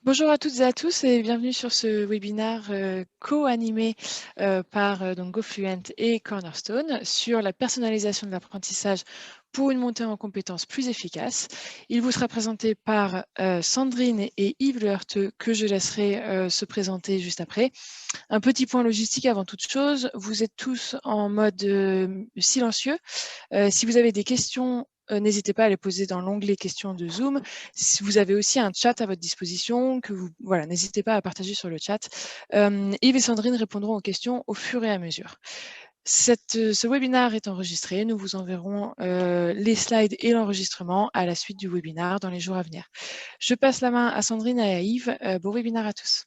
Bonjour à toutes et à tous et bienvenue sur ce webinaire co-animé par donc GoFluent et Cornerstone sur la personnalisation de l'apprentissage pour une montée en compétences plus efficace. Il vous sera présenté par Sandrine et Yves Leheurteux que je laisserai se présenter juste après. Un petit point logistique avant toute chose, vous êtes tous en mode silencieux. Si vous avez des questions, n'hésitez pas à les poser dans l'onglet questions de Zoom. Si vous avez aussi un chat à votre disposition, voilà, n'hésitez pas à partager sur le chat. Yves et Sandrine répondront aux questions au fur et à mesure. Ce webinaire est enregistré. Nous vous enverrons les slides et l'enregistrement à la suite du webinaire dans les jours à venir. Je passe la main à Sandrine et à Yves. Bon webinaire à tous.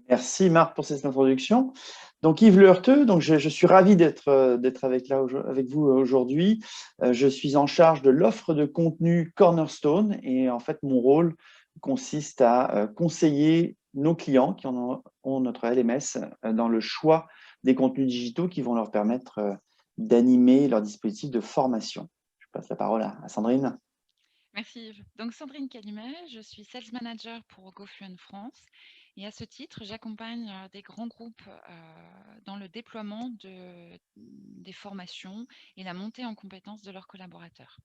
Merci Marc pour cette introduction. Donc Yves Leheurteux, donc je suis ravi d'être avec vous aujourd'hui. Je suis en charge de l'offre de contenu Cornerstone et en fait mon rôle consiste à conseiller nos clients qui ont notre LMS dans le choix des contenus digitaux qui vont leur permettre d'animer leur dispositif de formation. Je passe la parole à Sandrine. Merci Yves. Donc Sandrine Calimet, je suis Sales Manager pour GoFluent France et à ce titre, j'accompagne des grands groupes dans le déploiement des formations et la montée en compétences de leurs collaborateurs.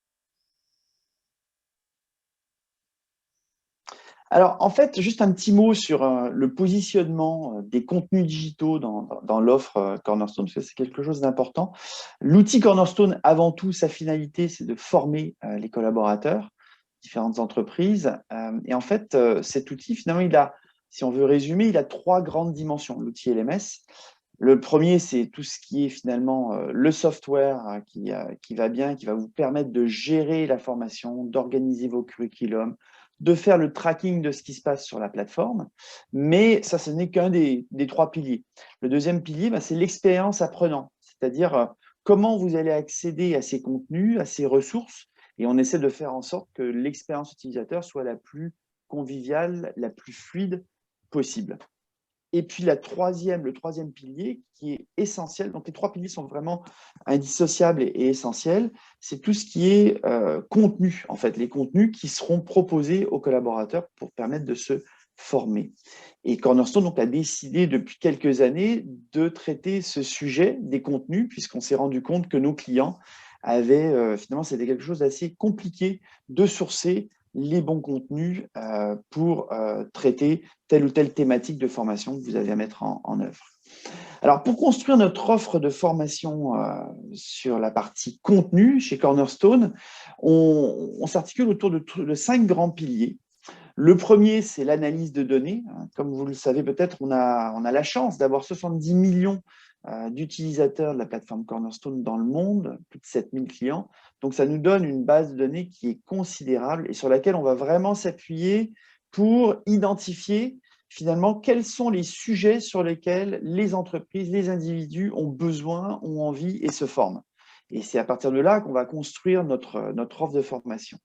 Alors, en fait, juste un petit mot sur le positionnement des contenus digitaux dans l'offre Cornerstone, parce que c'est quelque chose d'important. L'outil Cornerstone, avant tout, sa finalité, c'est de former les collaborateurs, différentes entreprises. Et en fait, cet outil, finalement, si on veut résumer, il a trois grandes dimensions, l'outil LMS. Le premier, c'est tout ce qui est finalement le software qui va bien, qui va vous permettre de gérer la formation, d'organiser vos curriculums, de faire le tracking de ce qui se passe sur la plateforme. Mais ça, ce n'est qu'un des trois piliers. Le deuxième pilier, c'est l'expérience apprenant, c'est-à-dire comment vous allez accéder à ces contenus, à ces ressources, et on essaie de faire en sorte que l'expérience utilisateur soit la plus conviviale, la plus fluide possible. Et puis le troisième pilier qui est essentiel, donc les trois piliers sont vraiment indissociables et essentiels, c'est tout ce qui est contenu, en fait, les contenus qui seront proposés aux collaborateurs pour permettre de se former. Et Cornerstone donc, a décidé depuis quelques années de traiter ce sujet des contenus, puisqu'on s'est rendu compte que nos clients avaient, finalement, c'était quelque chose d'assez compliqué de sourcer les bons contenus pour traiter telle ou telle thématique de formation que vous avez à mettre en œuvre. Alors, pour construire notre offre de formation sur la partie contenu chez Cornerstone, on s'articule autour de 5 grands piliers. Le premier, c'est l'analyse de données. Comme vous le savez peut-être, on a la chance d'avoir 70 millions d'utilisateurs de la plateforme Cornerstone dans le monde, plus de 7000 clients. Donc, ça nous donne une base de données qui est considérable et sur laquelle on va vraiment s'appuyer pour identifier finalement quels sont les sujets sur lesquels les entreprises, les individus ont besoin, ont envie et se forment. Et c'est à partir de là qu'on va construire notre offre de formation.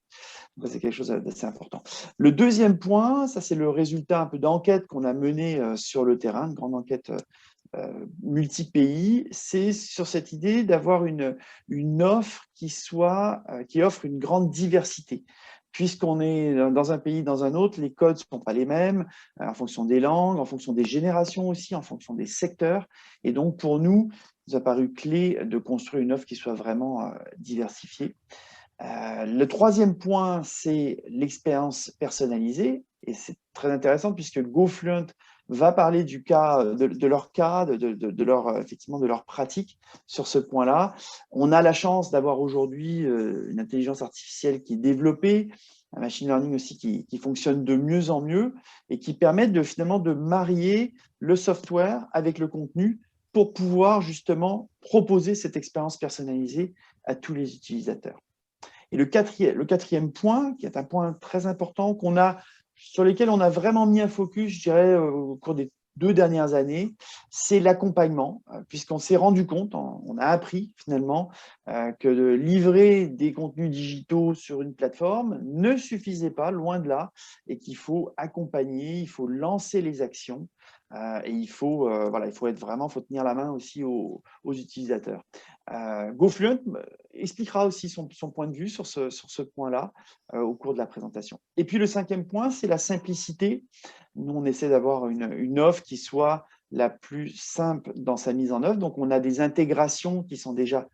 C'est quelque chose d'assez important. Le deuxième point, ça c'est le résultat un peu d'enquête qu'on a menée sur le terrain, une grande enquête multi-pays, c'est sur cette idée d'avoir une offre qui offre une grande diversité. Puisqu'on est dans un pays, dans un autre, les codes ne sont pas les mêmes en fonction des langues, en fonction des générations aussi, en fonction des secteurs. Et donc, pour nous, il nous a paru clé de construire une offre qui soit vraiment diversifiée. Le troisième point, c'est l'expérience personnalisée. Et c'est très intéressant puisque GoFluent va parler du cas, de leur cas, effectivement, de leur pratique sur ce point-là. On a la chance d'avoir aujourd'hui une intelligence artificielle qui est développée, un machine learning aussi qui fonctionne de mieux en mieux et qui permet finalement de marier le software avec le contenu pour pouvoir justement proposer cette expérience personnalisée à tous les utilisateurs. Et le quatrième point, qui est un point très important sur lequel on a vraiment mis un focus, je dirais, au cours des 2 dernières années, c'est l'accompagnement, puisqu'on s'est rendu compte, on a appris finalement que de livrer des contenus digitaux sur une plateforme ne suffisait pas, loin de là, et qu'il faut accompagner, il faut lancer les actions, et il faut être vraiment, faut tenir la main aussi aux utilisateurs. GoFluent expliquera aussi son point de vue sur ce point-là au cours de la présentation. Et puis le 5e point, c'est la simplicité. Nous, on essaie d'avoir une offre qui soit la plus simple dans sa mise en œuvre. Donc, on a des intégrations qui sont déjà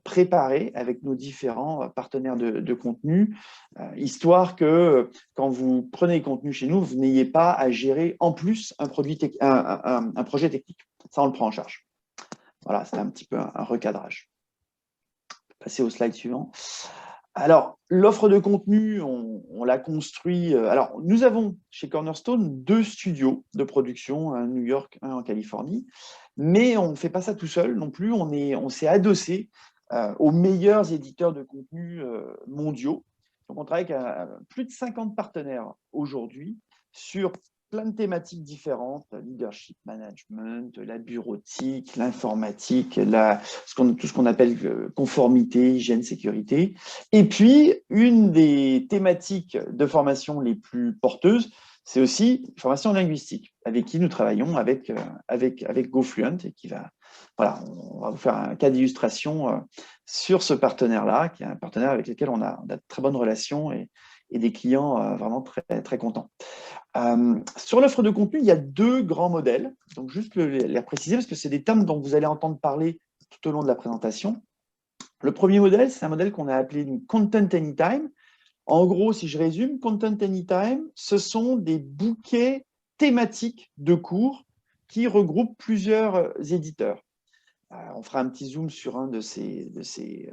préparées avec nos différents partenaires de contenu, histoire que quand vous prenez les contenus chez nous, vous n'ayez pas à gérer en plus un projet technique. Ça, on le prend en charge. Voilà, c'est un petit peu un recadrage. Passer au slide suivant. Alors, l'offre de contenu, on l'a construit. Alors, nous avons chez Cornerstone 2 studios de production, un à New York, un en Californie, mais on ne fait pas ça tout seul non plus. On s'est adossé aux meilleurs éditeurs de contenu mondiaux. Donc, on travaille avec plus de 50 partenaires aujourd'hui sur plein de thématiques différentes, leadership management, la bureautique, l'informatique, tout ce qu'on appelle conformité, hygiène, sécurité. Et puis, une des thématiques de formation les plus porteuses, c'est aussi formation linguistique, avec qui nous travaillons avec GoFluent, et voilà, on va vous faire un cas d'illustration sur ce partenaire-là, qui est un partenaire avec lequel on a de très bonnes relations et des clients vraiment très, très contents. Sur l'offre de contenu, il y a 2 grands modèles. Donc, juste les préciser, parce que c'est des termes dont vous allez entendre parler tout au long de la présentation. Le premier modèle, c'est un modèle qu'on a appelé Content Anytime. En gros, si je résume, Content Anytime, ce sont des bouquets thématiques de cours qui regroupent plusieurs éditeurs. On fera un petit zoom sur un de ces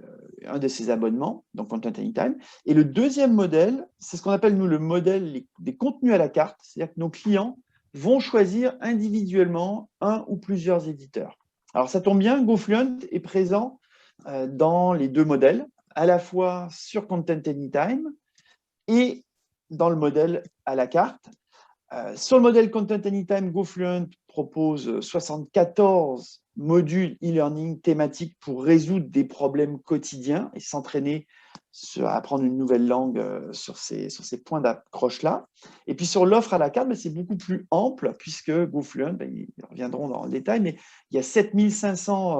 abonnements, donc Content Anytime. Et le deuxième modèle, c'est ce qu'on appelle, nous, le modèle des contenus à la carte. C'est-à-dire que nos clients vont choisir individuellement un ou plusieurs éditeurs. Alors, ça tombe bien, GoFluent est présent dans les 2 modèles, à la fois sur Content Anytime et dans le modèle à la carte. Sur le modèle Content Anytime, GoFluent propose 74 modules e-learning thématiques pour résoudre des problèmes quotidiens et s'entraîner à apprendre une nouvelle langue sur ces points d'accroche-là. Et puis sur l'offre à la carte, c'est beaucoup plus ample, puisque GoFluent, ils reviendront dans le détail, mais il y a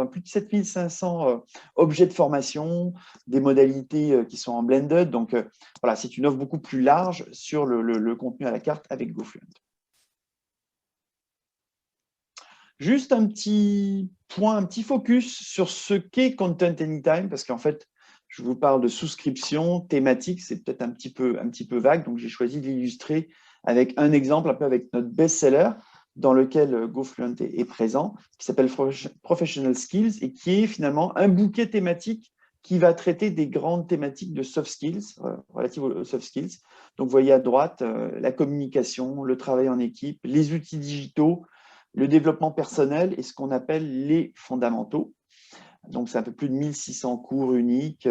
plus de 7500 objets de formation, des modalités qui sont en blended. Donc voilà, c'est une offre beaucoup plus large sur le contenu à la carte avec GoFluent. Juste un petit point, un petit focus sur ce qu'est Content Anytime, parce qu'en fait, je vous parle de souscription thématique, c'est peut-être un petit peu vague, donc j'ai choisi de l'illustrer avec un exemple, un peu avec notre best-seller, dans lequel GoFluent est présent, qui s'appelle Professional Skills, et qui est finalement un bouquet thématique qui va traiter des grandes thématiques de soft skills, relatives aux soft skills. Donc, vous voyez à droite, la communication, le travail en équipe, les outils digitaux, le développement personnel et ce qu'on appelle les fondamentaux. Donc, c'est un peu plus de 1600 cours uniques,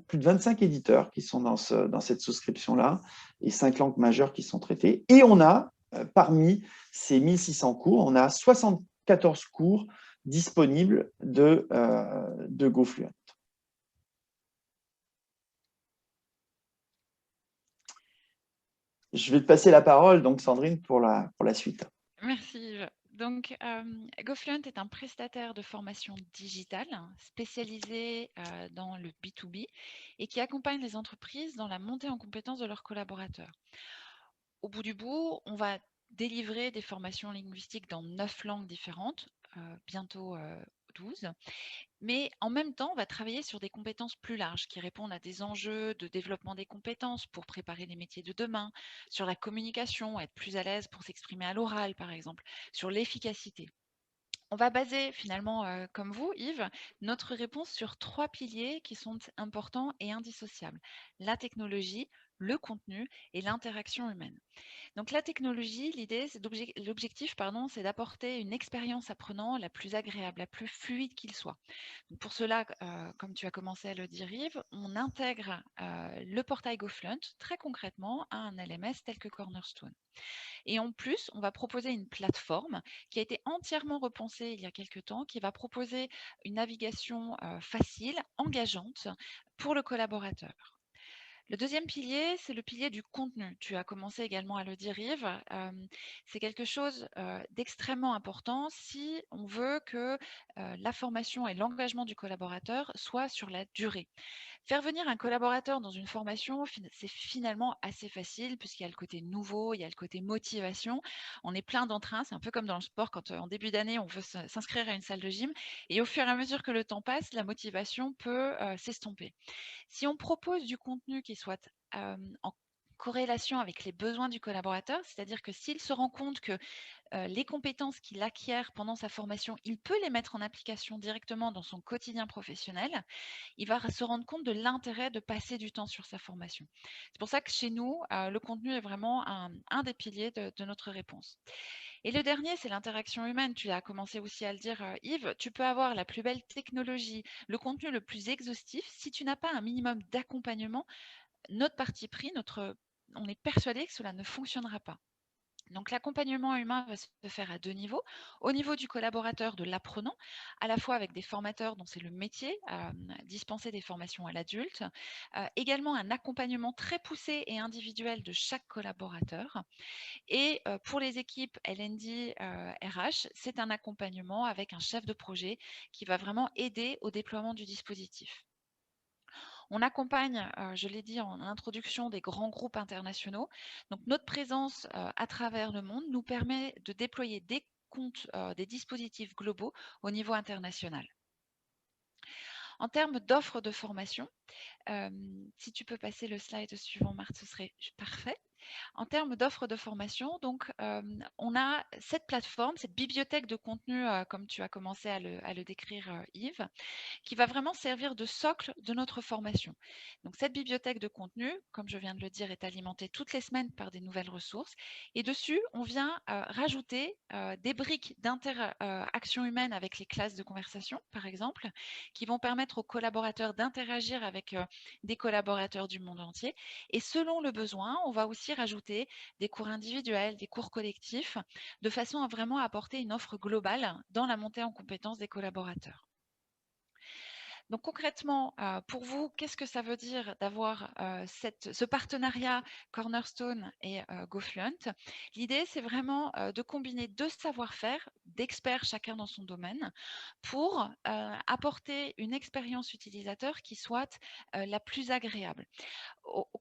plus de 25 éditeurs qui sont dans cette souscription-là et 5 langues majeures qui sont traitées. Et on a, parmi ces 1600 cours, on a 74 cours disponibles de GoFluent. Je vais te passer la parole, donc Sandrine, pour la suite. Merci Yves. Donc, GoFluent est un prestataire de formation digitale spécialisé dans le B2B et qui accompagne les entreprises dans la montée en compétences de leurs collaborateurs. Au bout du bout, on va délivrer des formations linguistiques dans 9 langues différentes, bientôt 12. Mais en même temps, on va travailler sur des compétences plus larges qui répondent à des enjeux de développement des compétences pour préparer les métiers de demain, sur la communication, être plus à l'aise pour s'exprimer à l'oral, par exemple, sur l'efficacité. On va baser finalement, comme vous, Yves, notre réponse sur 3 piliers qui sont importants et indissociables. La technologie, le contenu et l'interaction humaine. Donc la technologie, l'objectif, c'est d'apporter une expérience apprenant la plus agréable, la plus fluide qu'il soit. Donc pour cela, comme tu as commencé à le dire Yves, on intègre le portail GoFluent très concrètement à un LMS tel que Cornerstone. Et en plus, on va proposer une plateforme qui a été entièrement repensée il y a quelques temps, qui va proposer une navigation facile, engageante pour le collaborateur. Le deuxième pilier, c'est le pilier du contenu. Tu as commencé également à le dire, Yves. C'est quelque chose d'extrêmement important si on veut que la formation et l'engagement du collaborateur soient sur la durée. Faire venir un collaborateur dans une formation, c'est finalement assez facile puisqu'il y a le côté nouveau, il y a le côté motivation. On est plein d'entrain, c'est un peu comme dans le sport quand en début d'année, on veut s'inscrire à une salle de gym et au fur et à mesure que le temps passe, la motivation peut s'estomper. Si on propose du contenu qui soit en corrélation avec les besoins du collaborateur, c'est-à-dire que s'il se rend compte que les compétences qu'il acquiert pendant sa formation, il peut les mettre en application directement dans son quotidien professionnel, il va se rendre compte de l'intérêt de passer du temps sur sa formation. C'est pour ça que chez nous, le contenu est vraiment un des piliers de notre réponse. Et le dernier, c'est l'interaction humaine. Tu as commencé aussi à le dire, Yves. Tu peux avoir la plus belle technologie, le contenu le plus exhaustif. Si tu n'as pas un minimum d'accompagnement, notre parti pris, on est persuadé que cela ne fonctionnera pas. Donc l'accompagnement humain va se faire à deux niveaux. Au niveau du collaborateur, de l'apprenant, à la fois avec des formateurs dont c'est le métier, dispenser des formations à l'adulte. Également un accompagnement très poussé et individuel de chaque collaborateur. Et pour les équipes L&D RH, c'est un accompagnement avec un chef de projet qui va vraiment aider au déploiement du dispositif. On accompagne, je l'ai dit en introduction, des grands groupes internationaux. Donc notre présence à travers le monde nous permet de déployer des dispositifs globaux au niveau international. En termes d'offres de formation, si tu peux passer le slide suivant, Marthe, ce serait parfait. En termes d'offres de formation, donc, on a cette plateforme, cette bibliothèque de contenu, comme tu as commencé à le décrire, Yves, qui va vraiment servir de socle de notre formation. Donc, cette bibliothèque de contenu, comme je viens de le dire, est alimentée toutes les semaines par des nouvelles ressources. Et dessus, on vient rajouter des briques d'interaction humaine avec les classes de conversation, par exemple, qui vont permettre aux collaborateurs d'interagir avec des collaborateurs du monde entier. Et selon le besoin, on va aussi rajouter des cours individuels, des cours collectifs, de façon à vraiment apporter une offre globale dans la montée en compétences des collaborateurs. Donc concrètement, pour vous, qu'est-ce que ça veut dire d'avoir ce partenariat Cornerstone et GoFluent? L'idée, c'est vraiment de combiner deux savoir-faire d'experts chacun dans son domaine pour apporter une expérience utilisateur qui soit la plus agréable.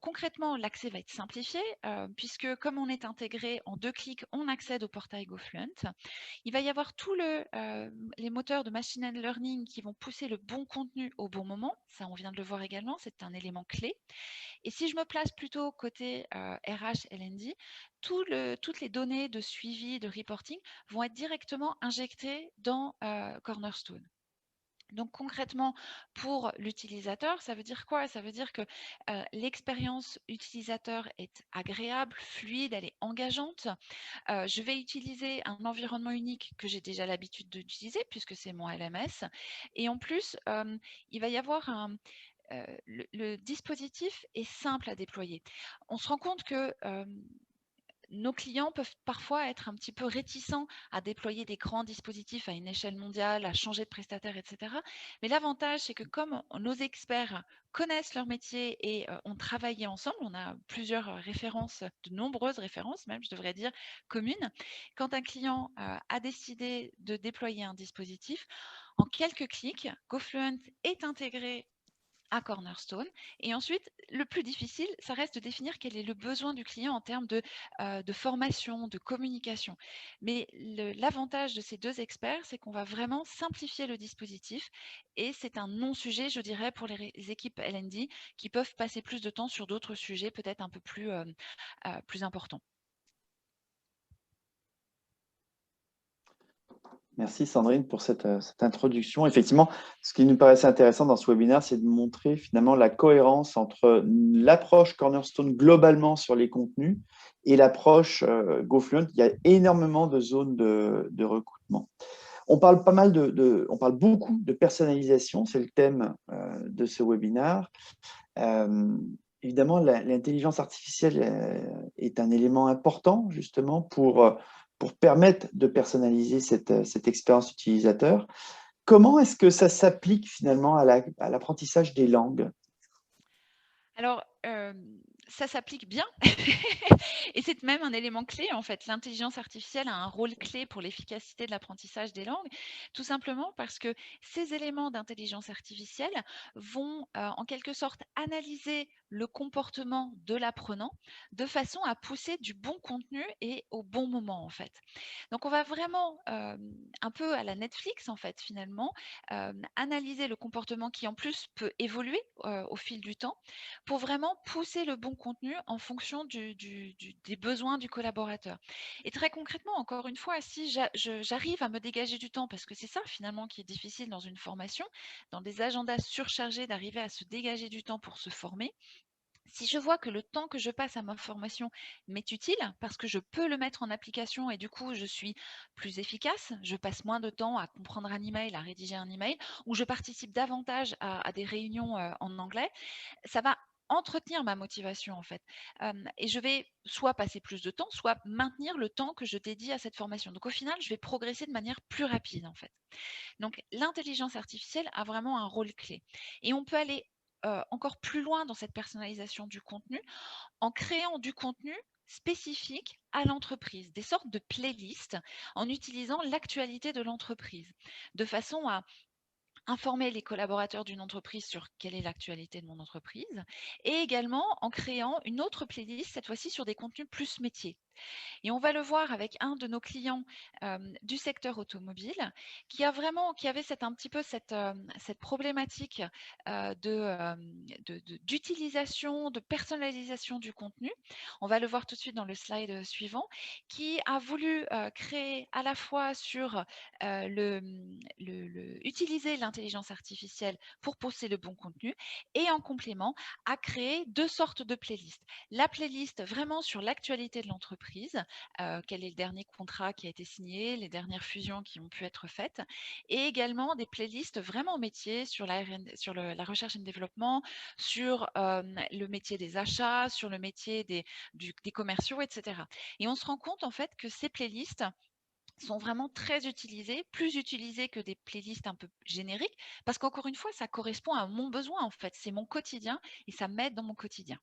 Concrètement, l'accès va être simplifié puisque comme on est intégré en 2 clics, on accède au portail GoFluent. Il va y avoir tous les moteurs de machine learning qui vont pousser le bon contenu au bon moment. Ça, on vient de le voir également, c'est un élément clé. Et si je me place plutôt côté RH, L&D, toutes les données de suivi, de reporting vont être directement injectées dans Cornerstone. Donc concrètement, pour l'utilisateur, ça veut dire quoi? Ça veut dire que l'expérience utilisateur est agréable, fluide, elle est engageante. Je vais utiliser un environnement unique que j'ai déjà l'habitude d'utiliser puisque c'est mon LMS. Et en plus, il va y avoir le dispositif est simple à déployer. On se rend compte que nos clients peuvent parfois être un petit peu réticents à déployer des grands dispositifs à une échelle mondiale, à changer de prestataire, etc. Mais l'avantage, c'est que comme nos experts connaissent leur métier et ont travaillé ensemble, on a plusieurs références, de nombreuses références même, je devrais dire, communes. Quand un client a décidé de déployer un dispositif, en quelques clics, GoFluent est intégré à Cornerstone. Et ensuite, le plus difficile, ça reste de définir quel est le besoin du client en termes de formation, de communication. Mais l'avantage de ces deux experts, c'est qu'on va vraiment simplifier le dispositif et c'est un non-sujet, je dirais, pour les équipes L&D qui peuvent passer plus de temps sur d'autres sujets peut-être un peu plus importants. Merci Sandrine pour cette introduction. Effectivement, ce qui nous paraissait intéressant dans ce webinaire, c'est de montrer finalement la cohérence entre l'approche Cornerstone globalement sur les contenus et l'approche GoFluent. Il y a énormément de zones de recrutement. On parle on parle beaucoup de personnalisation, c'est le thème de ce webinaire. Évidemment, l'intelligence artificielle est un élément important justement pour permettre de personnaliser cette expérience utilisateur. Comment est-ce que ça s'applique finalement à l'apprentissage des langues? Alors, ça s'applique bien et c'est même un élément clé en fait. L'intelligence artificielle a un rôle clé pour l'efficacité de l'apprentissage des langues, tout simplement parce que ces éléments d'intelligence artificielle vont, en quelque sorte analyser le comportement de l'apprenant de façon à pousser du bon contenu et au bon moment en fait. Donc on va vraiment, un peu à la Netflix en fait finalement, analyser le comportement qui en plus peut évoluer, au fil du temps pour vraiment pousser le bon contenu en fonction des besoins du collaborateur. Et très concrètement, encore une fois, si j'arrive à me dégager du temps, parce que c'est ça finalement qui est difficile dans une formation, dans des agendas surchargés, d'arriver à se dégager du temps pour se former. Si je vois que le temps que je passe à ma formation m'est utile, parce que je peux le mettre en application et du coup je suis plus efficace, je passe moins de temps à comprendre un email, à rédiger un email, ou je participe davantage à des réunions en anglais, ça va entretenir ma motivation en fait. Et je vais soit passer plus de temps, soit maintenir le temps que je dédie à cette formation. Donc au final, je vais progresser de manière plus rapide en fait. Donc l'intelligence artificielle a vraiment un rôle clé. Et on peut aller encore plus loin dans cette personnalisation du contenu en créant du contenu spécifique à l'entreprise, des sortes de playlists en utilisant l'actualité de l'entreprise, de façon à informer les collaborateurs d'une entreprise sur quelle est l'actualité de mon entreprise et également en créant une autre playlist, cette fois-ci sur des contenus plus métiers. Et on va le voir avec un de nos clients du secteur automobile qui avait un petit peu cette problématique d'utilisation, de personnalisation du contenu. On va le voir tout de suite dans le slide suivant, qui a voulu créer à la fois sur utiliser l'intelligence artificielle pour poster le bon contenu et en complément a créé deux sortes de playlists. La playlist vraiment sur l'actualité de l'entreprise, quel est le dernier contrat qui a été signé, les dernières fusions qui ont pu être faites, et également des playlists vraiment métiers sur la recherche et le développement, sur le métier des achats, sur le métier des commerciaux, etc. Et on se rend compte en fait que ces playlists sont vraiment très utilisées, plus utilisées que des playlists un peu génériques, parce qu'encore une fois, ça correspond à mon besoin en fait, c'est mon quotidien et ça m'aide dans mon quotidien.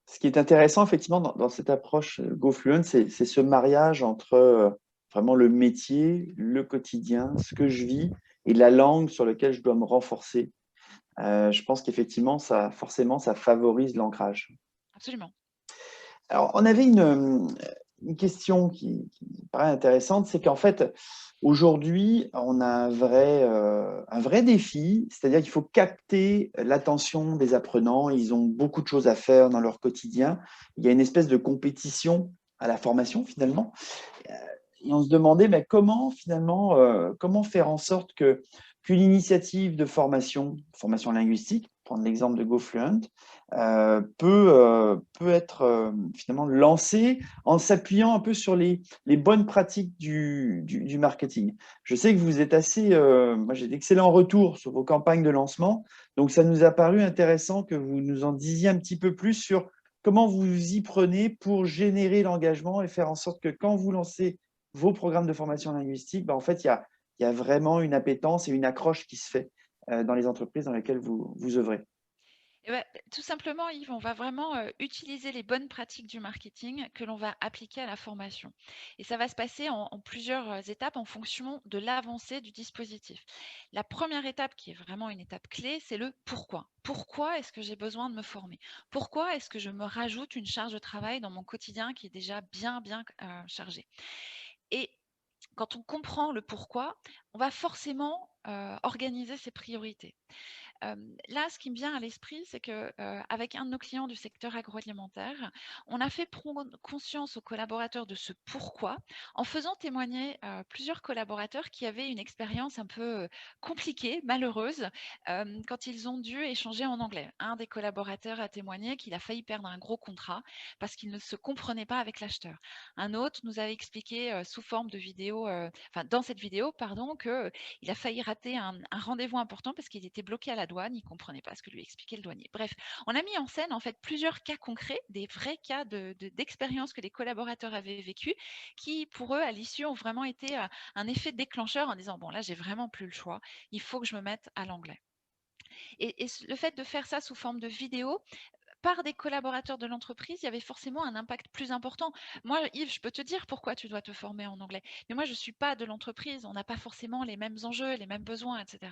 Ce qui est intéressant, effectivement, dans cette approche GoFluent, c'est ce mariage entre vraiment le métier, le quotidien, ce que je vis et la langue sur laquelle je dois me renforcer. Je pense qu'effectivement, forcément, ça favorise l'ancrage. Absolument. Alors, on avait une question qui me paraît intéressante, c'est qu'en fait, aujourd'hui, on a un vrai défi, c'est-à-dire qu'il faut capter l'attention des apprenants. Ils ont beaucoup de choses à faire dans leur quotidien. Il y a une espèce de compétition à la formation, finalement. Et on se demandait mais comment faire en sorte qu'une initiative de formation linguistique, prendre l'exemple de GoFluent, peut être finalement lancée en s'appuyant un peu sur les bonnes pratiques du marketing. Je sais que vous êtes moi j'ai d'excellents retours sur vos campagnes de lancement, donc ça nous a paru intéressant que vous nous en disiez un petit peu plus sur comment vous y prenez pour générer l'engagement et faire en sorte que quand vous lancez vos programmes de formation linguistique, en fait, il y a vraiment une appétence et une accroche qui se fait dans les entreprises dans lesquelles vous œuvrez. Eh ben, tout simplement, Yves, on va vraiment utiliser les bonnes pratiques du marketing que l'on va appliquer à la formation. Et ça va se passer en plusieurs étapes en fonction de l'avancée du dispositif. La première étape, qui est vraiment une étape clé, c'est le pourquoi. Pourquoi est-ce que j'ai besoin de me former? Pourquoi est-ce que je me rajoute une charge de travail dans mon quotidien qui est déjà bien chargé? Et quand on comprend le pourquoi, on va forcément organiser ses priorités. Là, ce qui me vient à l'esprit, c'est qu'avec un de nos clients du secteur agroalimentaire, on a fait prendre conscience aux collaborateurs de ce pourquoi en faisant témoigner plusieurs collaborateurs qui avaient une expérience un peu compliquée, malheureuse, quand ils ont dû échanger en anglais. Un des collaborateurs a témoigné qu'il a failli perdre un gros contrat parce qu'il ne se comprenait pas avec l'acheteur. Un autre nous avait expliqué sous forme de vidéo, enfin dans cette vidéo, pardon, qu'il a failli rater un rendez-vous important parce qu'il était bloqué à la douane, il ne comprenait pas ce que lui expliquait le douanier. Bref, on a mis en scène en fait plusieurs cas concrets, des vrais cas d'expérience que les collaborateurs avaient vécu, qui pour eux à l'issue ont vraiment été un effet déclencheur en disant bon là j'ai vraiment plus le choix, il faut que je me mette à l'anglais. Et le fait de faire ça sous forme de vidéo, par des collaborateurs de l'entreprise, il y avait forcément un impact plus important. Moi, Yves, je peux te dire pourquoi tu dois te former en anglais. Mais moi, je ne suis pas de l'entreprise. On n'a pas forcément les mêmes enjeux, les mêmes besoins, etc.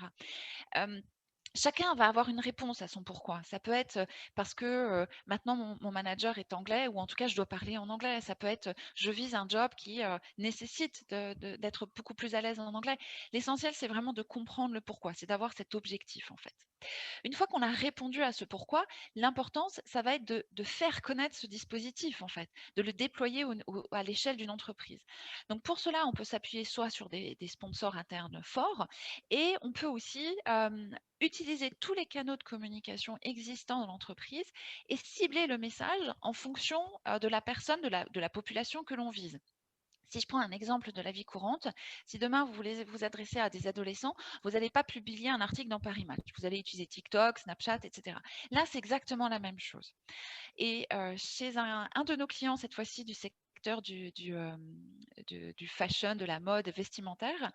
Chacun va avoir une réponse à son pourquoi. Ça peut être parce que maintenant mon manager est anglais ou en tout cas je dois parler en anglais. Ça peut être je vise un job qui nécessite d'être beaucoup plus à l'aise en anglais. L'essentiel, c'est vraiment de comprendre le pourquoi. C'est d'avoir cet objectif en fait. Une fois qu'on a répondu à ce pourquoi, l'importance, ça va être de faire connaître ce dispositif, en fait, de le déployer à l'échelle d'une entreprise. Donc pour cela, on peut s'appuyer soit sur des sponsors internes forts et on peut aussi utiliser tous les canaux de communication existants dans l'entreprise et cibler le message en fonction de la personne, de la population que l'on vise. Si je prends un exemple de la vie courante, si demain vous voulez vous adresser à des adolescents, vous n'allez pas publier un article dans Paris Match. Vous allez utiliser TikTok, Snapchat, etc. Là, c'est exactement la même chose. Et chez un de nos clients, cette fois-ci du secteur du fashion, de la mode vestimentaire,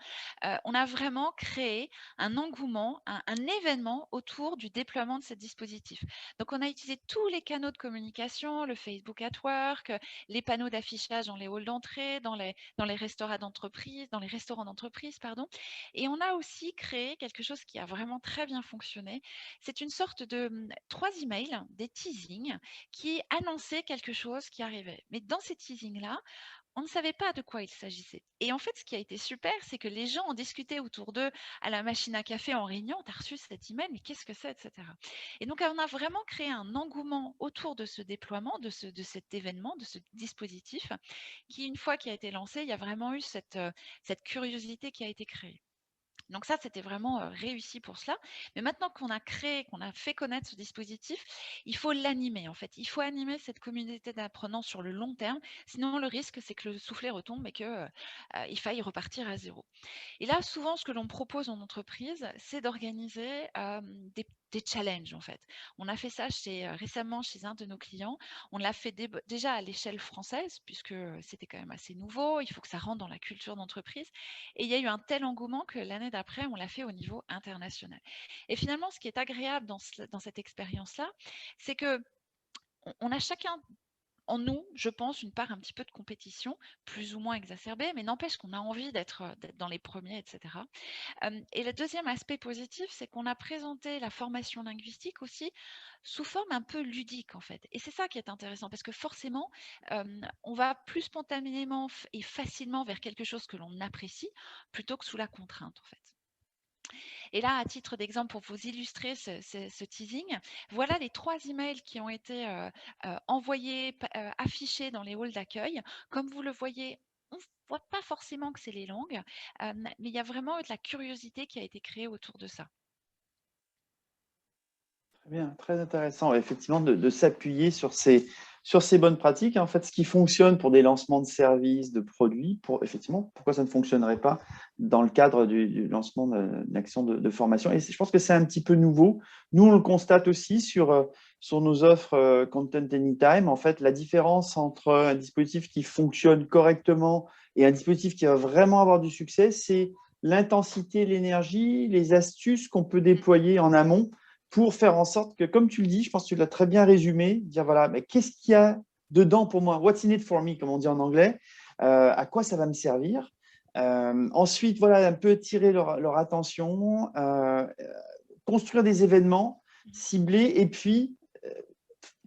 on a vraiment créé un engouement, un événement autour du déploiement de ce dispositif. Donc, on a utilisé tous les canaux de communication, le Facebook at Work, les panneaux d'affichage dans les halls d'entrée, dans les restaurants d'entreprise, pardon. Et on a aussi créé quelque chose qui a vraiment très bien fonctionné. C'est une sorte de 3 emails, des teasings, qui annonçaient quelque chose qui arrivait. Mais dans ces teasings-là, on ne savait pas de quoi il s'agissait. Et en fait, ce qui a été super, c'est que les gens ont discuté autour d'eux à la machine à café en réunion. Tu as reçu cet email, mais qu'est-ce que c'est, etc. Et donc, on a vraiment créé un engouement autour de ce déploiement, de cet événement, de ce dispositif, qui, une fois qu'il a été lancé, il y a vraiment eu cette curiosité qui a été créée. Donc ça, c'était vraiment réussi pour cela. Mais maintenant qu'on a créé, qu'on a fait connaître ce dispositif, il faut l'animer en fait. Il faut animer cette communauté d'apprenants sur le long terme. Sinon, le risque, c'est que le soufflet retombe et qu'il faille repartir à zéro. Et là, souvent, ce que l'on propose en entreprise, c'est d'organiser des challenges en fait. On a fait ça récemment chez un de nos clients. On l'a fait déjà à l'échelle française puisque c'était quand même assez nouveau. Il faut que ça rentre dans la culture d'entreprise. Et il y a eu un tel engouement que l'année d'après, on l'a fait au niveau international. Et finalement, ce qui est agréable dans cette expérience-là, c'est que on a chacun en nous, je pense, une part un petit peu de compétition, plus ou moins exacerbée, mais n'empêche qu'on a envie d'être dans les premiers, etc. Et le deuxième aspect positif, c'est qu'on a présenté la formation linguistique aussi sous forme un peu ludique, en fait. Et c'est ça qui est intéressant, parce que forcément, on va plus spontanément et facilement vers quelque chose que l'on apprécie, plutôt que sous la contrainte, en fait. Et là, à titre d'exemple, pour vous illustrer ce teasing, voilà les 3 emails qui ont été envoyés, affichés dans les halls d'accueil. Comme vous le voyez, on ne voit pas forcément que c'est les langues, mais il y a vraiment de la curiosité qui a été créée autour de ça. Très bien, très intéressant. Effectivement, de s'appuyer sur ces bonnes pratiques. En fait, ce qui fonctionne pour des lancements de services, de produits, effectivement, pourquoi ça ne fonctionnerait pas dans le cadre du lancement d'une action de formation. Et je pense que c'est un petit peu nouveau. Nous, on le constate aussi sur nos offres Content Anytime. En fait, la différence entre un dispositif qui fonctionne correctement et un dispositif qui va vraiment avoir du succès, c'est l'intensité, l'énergie, les astuces qu'on peut déployer en amont pour faire en sorte que, comme tu le dis, je pense que tu l'as très bien résumé, dire voilà, mais qu'est-ce qu'il y a dedans pour moi? What's in it for me, comme on dit en anglais? À quoi ça va me servir? Ensuite, voilà, un peu tirer leur attention, construire des événements ciblés et puis,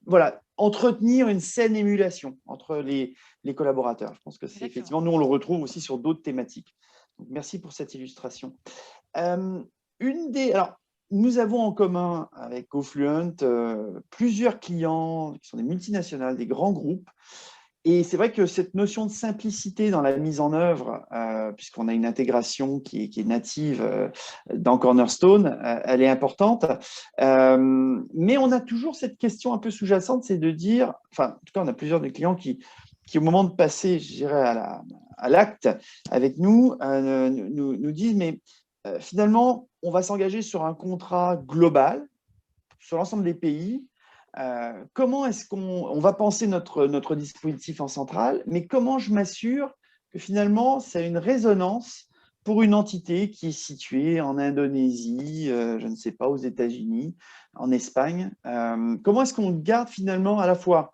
voilà, entretenir une saine émulation entre les collaborateurs. Je pense que c'est effectivement, nous, on le retrouve aussi sur d'autres thématiques. Donc, merci pour cette illustration. Alors, nous avons en commun avec GoFluent plusieurs clients qui sont des multinationales, des grands groupes. Et c'est vrai que cette notion de simplicité dans la mise en œuvre, puisqu'on a une intégration qui est native dans Cornerstone, elle est importante. Mais on a toujours cette question un peu sous-jacente, c'est de dire, enfin, en tout cas, on a plusieurs des clients qui au moment de passer, je dirais, à l'acte avec nous, nous disent, mais finalement, on va s'engager sur un contrat global sur l'ensemble des pays. Comment est-ce qu'on va penser notre dispositif en centrale, mais comment je m'assure que finalement, ça a une résonance pour une entité qui est située en Indonésie, je ne sais pas, aux États-Unis, en Espagne. Comment est-ce qu'on garde finalement à la fois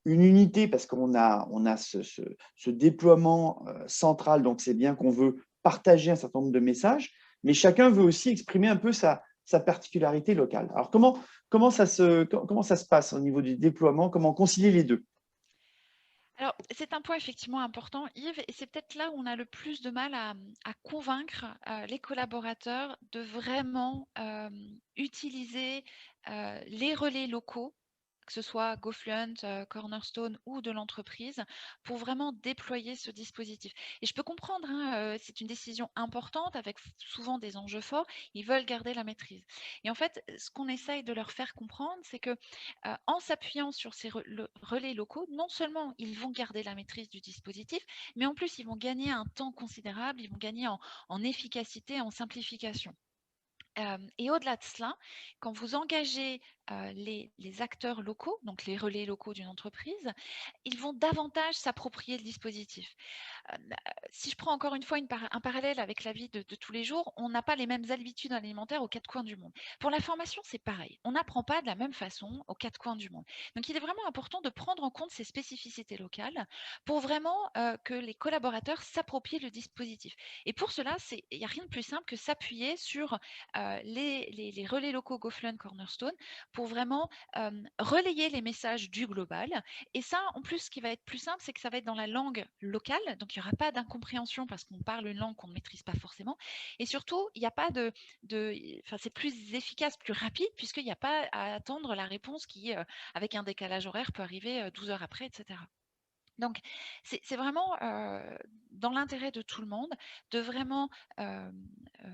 une unité, parce qu'on a ce déploiement central, donc c'est bien qu'on veut partager un certain nombre de messages, mais chacun veut aussi exprimer un peu sa particularité locale. Alors, comment ça se passe au niveau du déploiement? Comment concilier les deux? Alors, c'est un point effectivement important, Yves, et c'est peut-être là où on a le plus de mal à convaincre les collaborateurs de vraiment utiliser les relais locaux, que ce soit GoFluent, Cornerstone ou de l'entreprise, pour vraiment déployer ce dispositif. Et je peux comprendre, hein, c'est une décision importante avec souvent des enjeux forts, ils veulent garder la maîtrise. Et en fait, ce qu'on essaye de leur faire comprendre, c'est que en s'appuyant sur ces relais locaux, non seulement ils vont garder la maîtrise du dispositif, mais en plus ils vont gagner un temps considérable, ils vont gagner en efficacité, en simplification. Et au-delà de cela, quand vous engagez les acteurs locaux, donc les relais locaux d'une entreprise, ils vont davantage s'approprier le dispositif. Si je prends encore une fois un parallèle avec la vie de tous les jours, on n'a pas les mêmes habitudes alimentaires aux quatre coins du monde. Pour la formation, c'est pareil. On n'apprend pas de la même façon aux quatre coins du monde. Donc, il est vraiment important de prendre en compte ces spécificités locales pour vraiment que les collaborateurs s'approprient le dispositif. Et pour cela, il n'y a rien de plus simple que s'appuyer sur les relais locaux GoFluent Cornerstone pour vraiment relayer les messages du global. Et ça, en plus, ce qui va être plus simple, c'est que ça va être dans la langue locale. Donc, il n'y aura pas d'incompréhension parce qu'on parle une langue qu'on ne maîtrise pas forcément. Et surtout, il n'y a pas enfin, c'est plus efficace, plus rapide, puisqu'il n'y a pas à attendre la réponse qui, avec un décalage horaire, peut arriver 12 heures après, etc. Donc, c'est vraiment dans l'intérêt de tout le monde de vraiment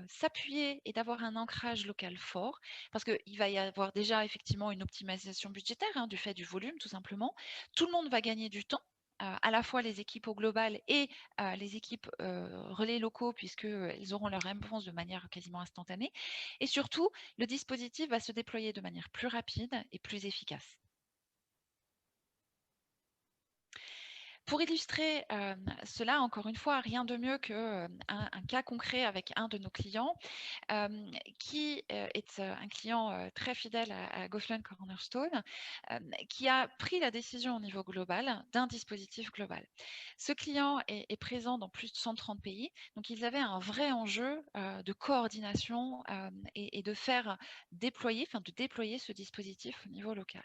s'appuyer et d'avoir un ancrage local fort, parce qu'il va y avoir déjà effectivement une optimisation budgétaire hein, du fait du volume, tout simplement. Tout le monde va gagner du temps. À la fois les équipes au global et les équipes relais locaux, puisqu'ils auront leur réponse de manière quasiment instantanée. Et surtout, le dispositif va se déployer de manière plus rapide et plus efficace. Pour illustrer cela, encore une fois, rien de mieux qu'un cas concret avec un de nos clients qui est un client très fidèle à GoFluent Cornerstone, qui a pris la décision au niveau global d'un dispositif global. Ce client est présent dans plus de 130 pays, donc ils avaient un vrai enjeu de coordination et de faire déployer ce dispositif au niveau local.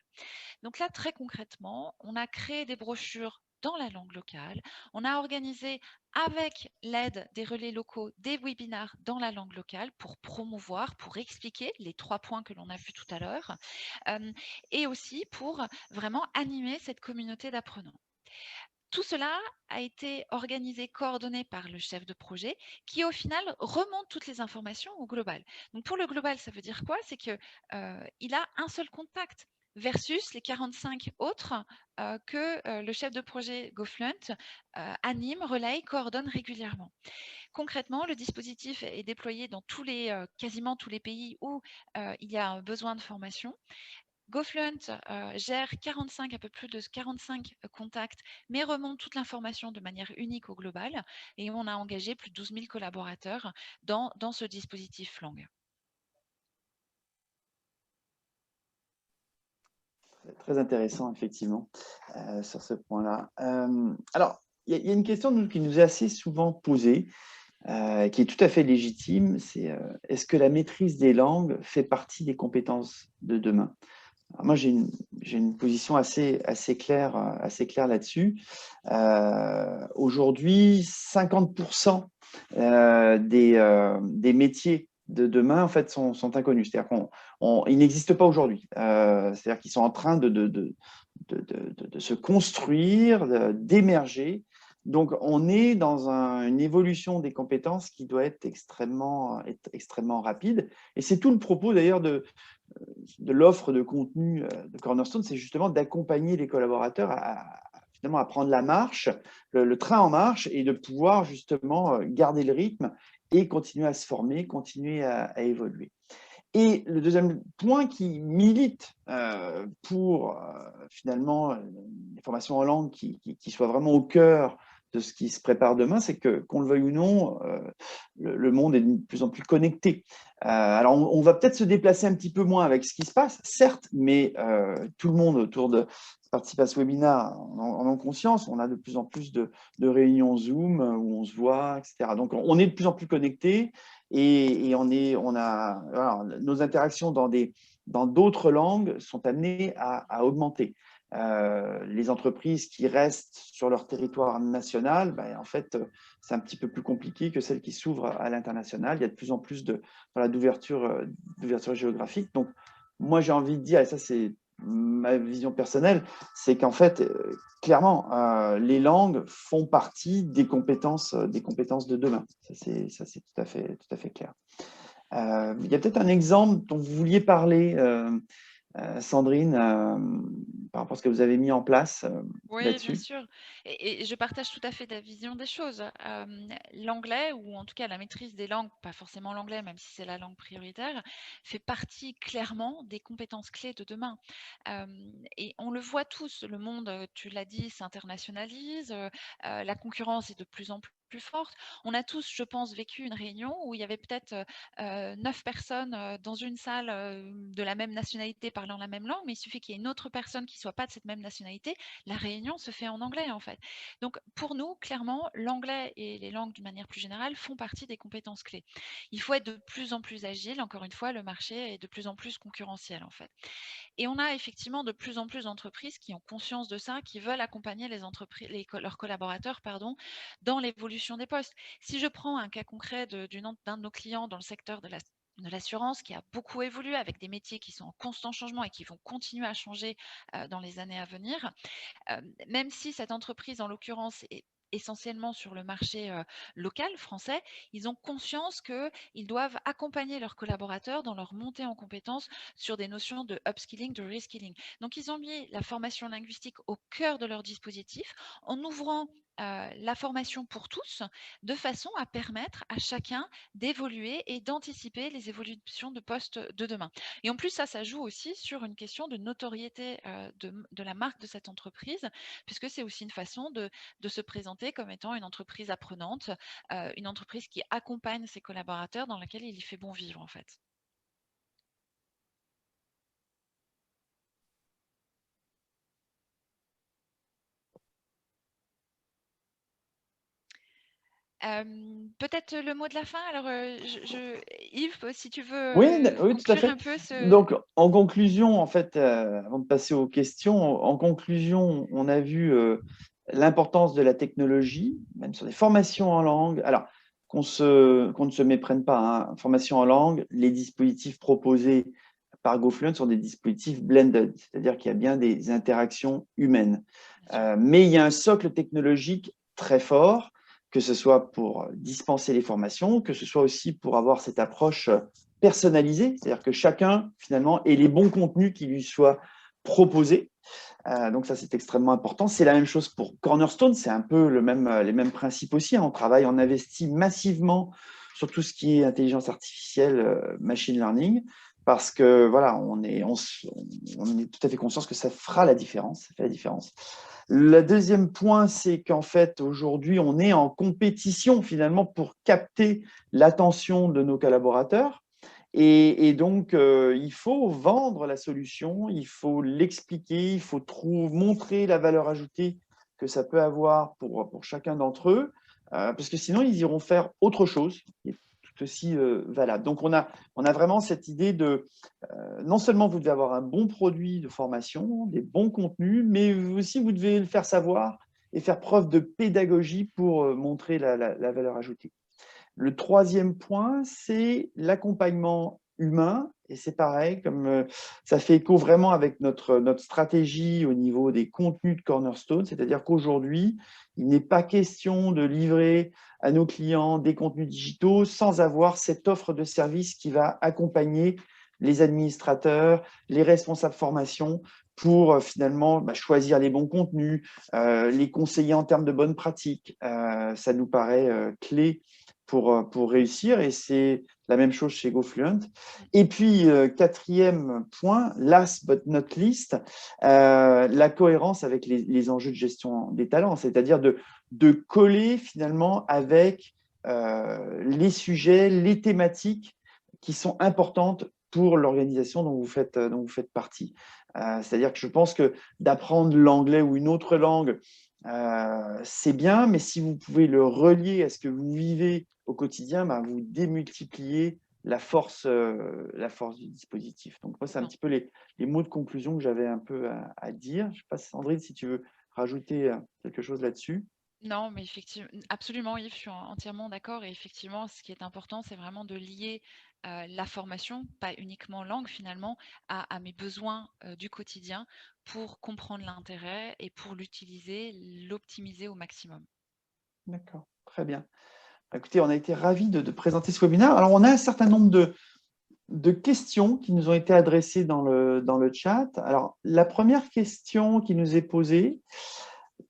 Donc là, très concrètement, on a créé des brochures dans la langue locale. On a organisé avec l'aide des relais locaux des webinaires dans la langue locale pour promouvoir, pour expliquer les 3 points que l'on a vus tout à l'heure et aussi pour vraiment animer cette communauté d'apprenants. Tout cela a été organisé, coordonné par le chef de projet qui, au final, remonte toutes les informations au global. Donc, pour le global, ça veut dire quoi? C'est qu'il a un seul contact versus les 45 autres que le chef de projet GoFluent anime, relaye, coordonne régulièrement. Concrètement, le dispositif est déployé dans quasiment tous les pays où il y a un besoin de formation. GoFluent gère un peu plus de 45 contacts, mais remonte toute l'information de manière unique au global. Et on a engagé plus de 12 000 collaborateurs dans ce dispositif langue. Très intéressant, effectivement, sur ce point-là. Alors, il y a une question qui nous est assez souvent posée, qui est tout à fait légitime, c'est est-ce que la maîtrise des langues fait partie des compétences de demain? Alors moi, j'ai une position assez claire là-dessus. Aujourd'hui, 50% des métiers de demain en fait, sont inconnus. C'est-à-dire qu'ils n'existent pas aujourd'hui. C'est-à-dire qu'ils sont en train de se construire, d'émerger. Donc, on est dans une évolution des compétences qui doit être extrêmement rapide. Et c'est tout le propos d'ailleurs de l'offre de contenu de Cornerstone, c'est justement d'accompagner les collaborateurs finalement à prendre la marche, le train en marche, et de pouvoir justement garder le rythme et continuer à se former, continuer à évoluer. Et le deuxième point qui milite pour finalement les formations en langue qui soient vraiment au cœur de ce qui se prépare demain, c'est que, qu'on le veuille ou non, le monde est de plus en plus connecté. Alors, on va peut-être se déplacer un petit peu moins avec ce qui se passe, certes, mais tout le monde autour de participe à ce webinaire en ont conscience. On a de plus en plus de réunions Zoom où on se voit, etc. Donc, on est de plus en plus connectés et voilà, nos interactions dans d'autres langues sont amenées à augmenter. Les entreprises qui restent sur leur territoire national, en fait, c'est un petit peu plus compliqué que celles qui s'ouvrent à l'international. Il y a de plus en plus d'ouverture géographique. Donc, moi, j'ai envie de dire, et ça, c'est ma vision personnelle, c'est qu'en fait, clairement, les langues font partie des compétences de demain. Ça, c'est tout à fait clair. Il y a peut-être un exemple dont vous vouliez parler, Sandrine, par rapport à ce que vous avez mis en place Oui, bien là-dessus. sûr. Et je partage tout à fait ta vision des choses. L'anglais, ou en tout cas la maîtrise des langues, pas forcément l'anglais, même si c'est la langue prioritaire, fait partie clairement des compétences clés de demain. Et on le voit tous, le monde, tu l'as dit, s'internationalise, la concurrence est de plus en plus forte. On a tous, je pense, vécu une réunion où il y avait peut-être 9 personnes dans une salle de la même nationalité parlant la même langue, mais il suffit qu'il y ait une autre personne qui ne soit pas de cette même nationalité, la réunion se fait en anglais en fait. Donc pour nous, clairement, l'anglais et les langues d'une manière plus générale font partie des compétences clés. Il faut être de plus en plus agile, encore une fois, le marché est de plus en plus concurrentiel en fait. Et on a effectivement de plus en plus d'entreprises qui ont conscience de ça, qui veulent accompagner leurs collaborateurs dans l'évolution des postes. Si je prends un cas concret d'un de nos clients dans le secteur de l'assurance qui a beaucoup évolué avec des métiers qui sont en constant changement et qui vont continuer à changer dans les années à venir, même si cette entreprise, en l'occurrence, est essentiellement sur le marché local français, ils ont conscience qu'ils doivent accompagner leurs collaborateurs dans leur montée en compétences sur des notions de upskilling, de reskilling. Donc, ils ont mis la formation linguistique au cœur de leur dispositif en ouvrant la formation pour tous, de façon à permettre à chacun d'évoluer et d'anticiper les évolutions de postes de demain. Et en plus, ça joue aussi sur une question de notoriété de la marque de cette entreprise, puisque c'est aussi une façon de se présenter comme étant une entreprise apprenante, une entreprise qui accompagne ses collaborateurs, dans laquelle il y fait bon vivre en fait. Peut-être le mot de la fin. Alors, Yves, si tu veux Oui, oui, tout à conclure fait. un peu ce… Donc, en conclusion, en fait, avant de passer aux questions, en conclusion, on a vu l'importance de la technologie, même sur les formations en langue. Alors, qu'on ne se méprenne pas, hein, formation en langue, les dispositifs proposés par GoFluent sont des dispositifs blended, c'est-à-dire qu'il y a bien des interactions humaines. Mais il y a un socle technologique très fort, que ce soit pour dispenser les formations, que ce soit aussi pour avoir cette approche personnalisée, c'est-à-dire que chacun, finalement, ait les bons contenus qui lui soient proposés. Donc ça, c'est extrêmement important. C'est la même chose pour Cornerstone, c'est un peu les mêmes principes aussi. Hein. On investit massivement sur tout ce qui est intelligence artificielle, machine learning, parce que voilà, on est tout à fait conscient que ça fera la différence. Ça fait la différence. Le deuxième point, c'est qu'en fait, aujourd'hui, on est en compétition finalement pour capter l'attention de nos collaborateurs. Et donc, il faut vendre la solution, il faut l'expliquer, il faut montrer la valeur ajoutée que ça peut avoir pour chacun d'entre eux, parce que sinon, ils iront faire autre chose qui est tout aussi valable. Donc, on a vraiment cette idée de, non seulement vous devez avoir un bon produit de formation, des bons contenus, mais aussi vous devez le faire savoir et faire preuve de pédagogie pour montrer la valeur ajoutée. Le troisième point, c'est l'accompagnement humain. Et c'est pareil, comme ça fait écho vraiment avec notre stratégie au niveau des contenus de Cornerstone, c'est-à-dire qu'aujourd'hui, il n'est pas question de livrer à nos clients des contenus digitaux sans avoir cette offre de service qui va accompagner les administrateurs, les responsables formation pour finalement choisir les bons contenus, les conseiller en termes de bonnes pratiques. Ça nous paraît clé pour réussir, et c'est la même chose chez GoFluent. Et puis, quatrième point, last but not least, la cohérence avec les enjeux de gestion des talents, c'est-à-dire de coller finalement avec les sujets, les thématiques qui sont importantes pour l'organisation dont vous faites partie. C'est-à-dire que je pense que d'apprendre l'anglais ou une autre langue, c'est bien, mais si vous pouvez le relier à ce que vous vivez au quotidien, vous démultipliez la force du dispositif. Donc moi, c'est un petit peu les mots de conclusion que j'avais un peu à dire. Je ne sais pas, Sandrine, si tu veux rajouter quelque chose là-dessus. Non, mais effectivement, absolument, Yves, je suis entièrement d'accord. Et effectivement, ce qui est important, c'est vraiment de lier la formation, pas uniquement langue finalement, à mes besoins du quotidien pour comprendre l'intérêt et pour l'utiliser, l'optimiser au maximum. D'accord, très bien. Écoutez, on a été ravis de présenter ce webinaire. Alors, on a un certain nombre de questions qui nous ont été adressées dans le chat. Alors, la première question qui nous est posée: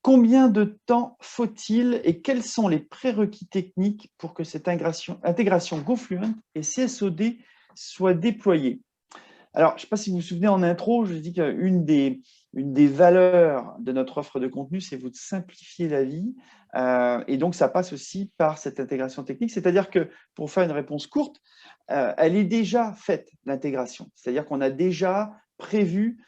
combien de temps faut-il et quels sont les prérequis techniques pour que cette intégration GoFluent et CSOD soit déployée? Alors, je ne sais pas si vous vous souvenez, en intro, je vous ai dit qu'une des valeurs de notre offre de contenu, c'est vous de simplifier la vie. Et donc, ça passe aussi par cette intégration technique. C'est-à-dire que, pour faire une réponse courte, elle est déjà faite, l'intégration. C'est-à-dire qu'on a déjà prévu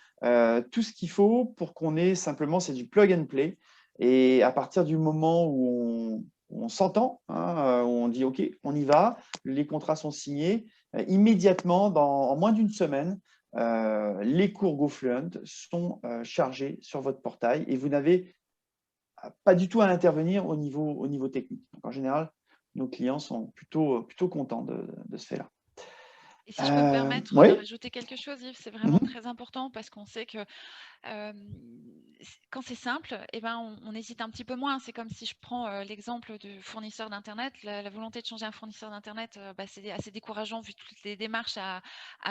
tout ce qu'il faut pour qu'on ait simplement, c'est du plug and play. Et à partir du moment où on s'entend, où on dit OK, on y va, les contrats sont signés, immédiatement, en moins d'une semaine, les cours GoFluent sont chargés sur votre portail et vous n'avez pas du tout à intervenir au niveau technique. Donc, en général, nos clients sont plutôt contents de ce fait-là. Et si je peux me permettre de Oui. rajouter quelque chose, Yves, c'est vraiment très important parce qu'on sait que quand c'est simple, on hésite un petit peu moins. C'est comme si je prends l'exemple de fournisseur d'Internet. La volonté de changer un fournisseur d'Internet, c'est assez décourageant vu toutes les démarches à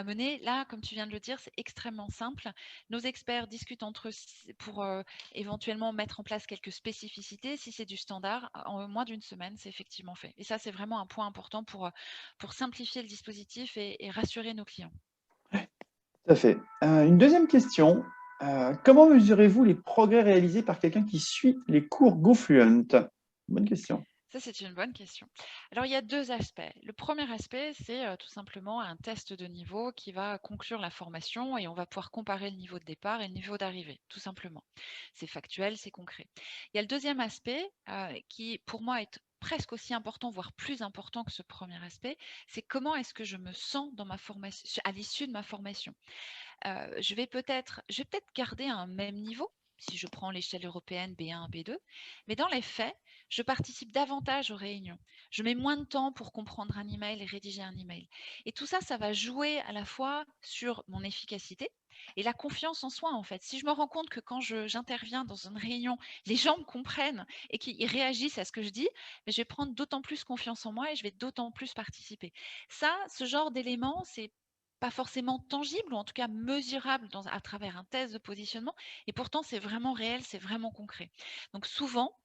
mener. Là, comme tu viens de le dire, c'est extrêmement simple. Nos experts discutent entre eux pour éventuellement mettre en place quelques spécificités. Si c'est du standard, en moins d'une semaine, c'est effectivement fait. Et ça, c'est vraiment un point important pour simplifier le dispositif et rassurer nos clients. Tout à fait. Une deuxième question. Comment mesurez-vous les progrès réalisés par quelqu'un qui suit les cours GoFluent? Bonne question. Ça, c'est une bonne question. Alors, il y a deux aspects. Le premier aspect, c'est tout simplement un test de niveau qui va conclure la formation et on va pouvoir comparer le niveau de départ et le niveau d'arrivée, tout simplement. C'est factuel, c'est concret. Il y a le deuxième aspect qui, pour moi, est presque aussi important, voire plus important que ce premier aspect, c'est comment est-ce que je me sens dans ma formation, à l'issue de ma formation. Je vais peut-être garder un même niveau si je prends l'échelle européenne B1, B2, mais dans les faits, je participe davantage aux réunions. Je mets moins de temps pour comprendre un email et rédiger un email. Et tout ça, ça va jouer à la fois sur mon efficacité et la confiance en soi, en fait. Si je me rends compte que quand j'interviens dans une réunion, les gens me comprennent et qu'ils réagissent à ce que je dis, mais je vais prendre d'autant plus confiance en moi et je vais d'autant plus participer. Ça, ce genre d'éléments, c'est pas forcément tangible ou en tout cas mesurable à travers un test de positionnement et pourtant c'est vraiment réel, c'est vraiment concret. Donc souvent,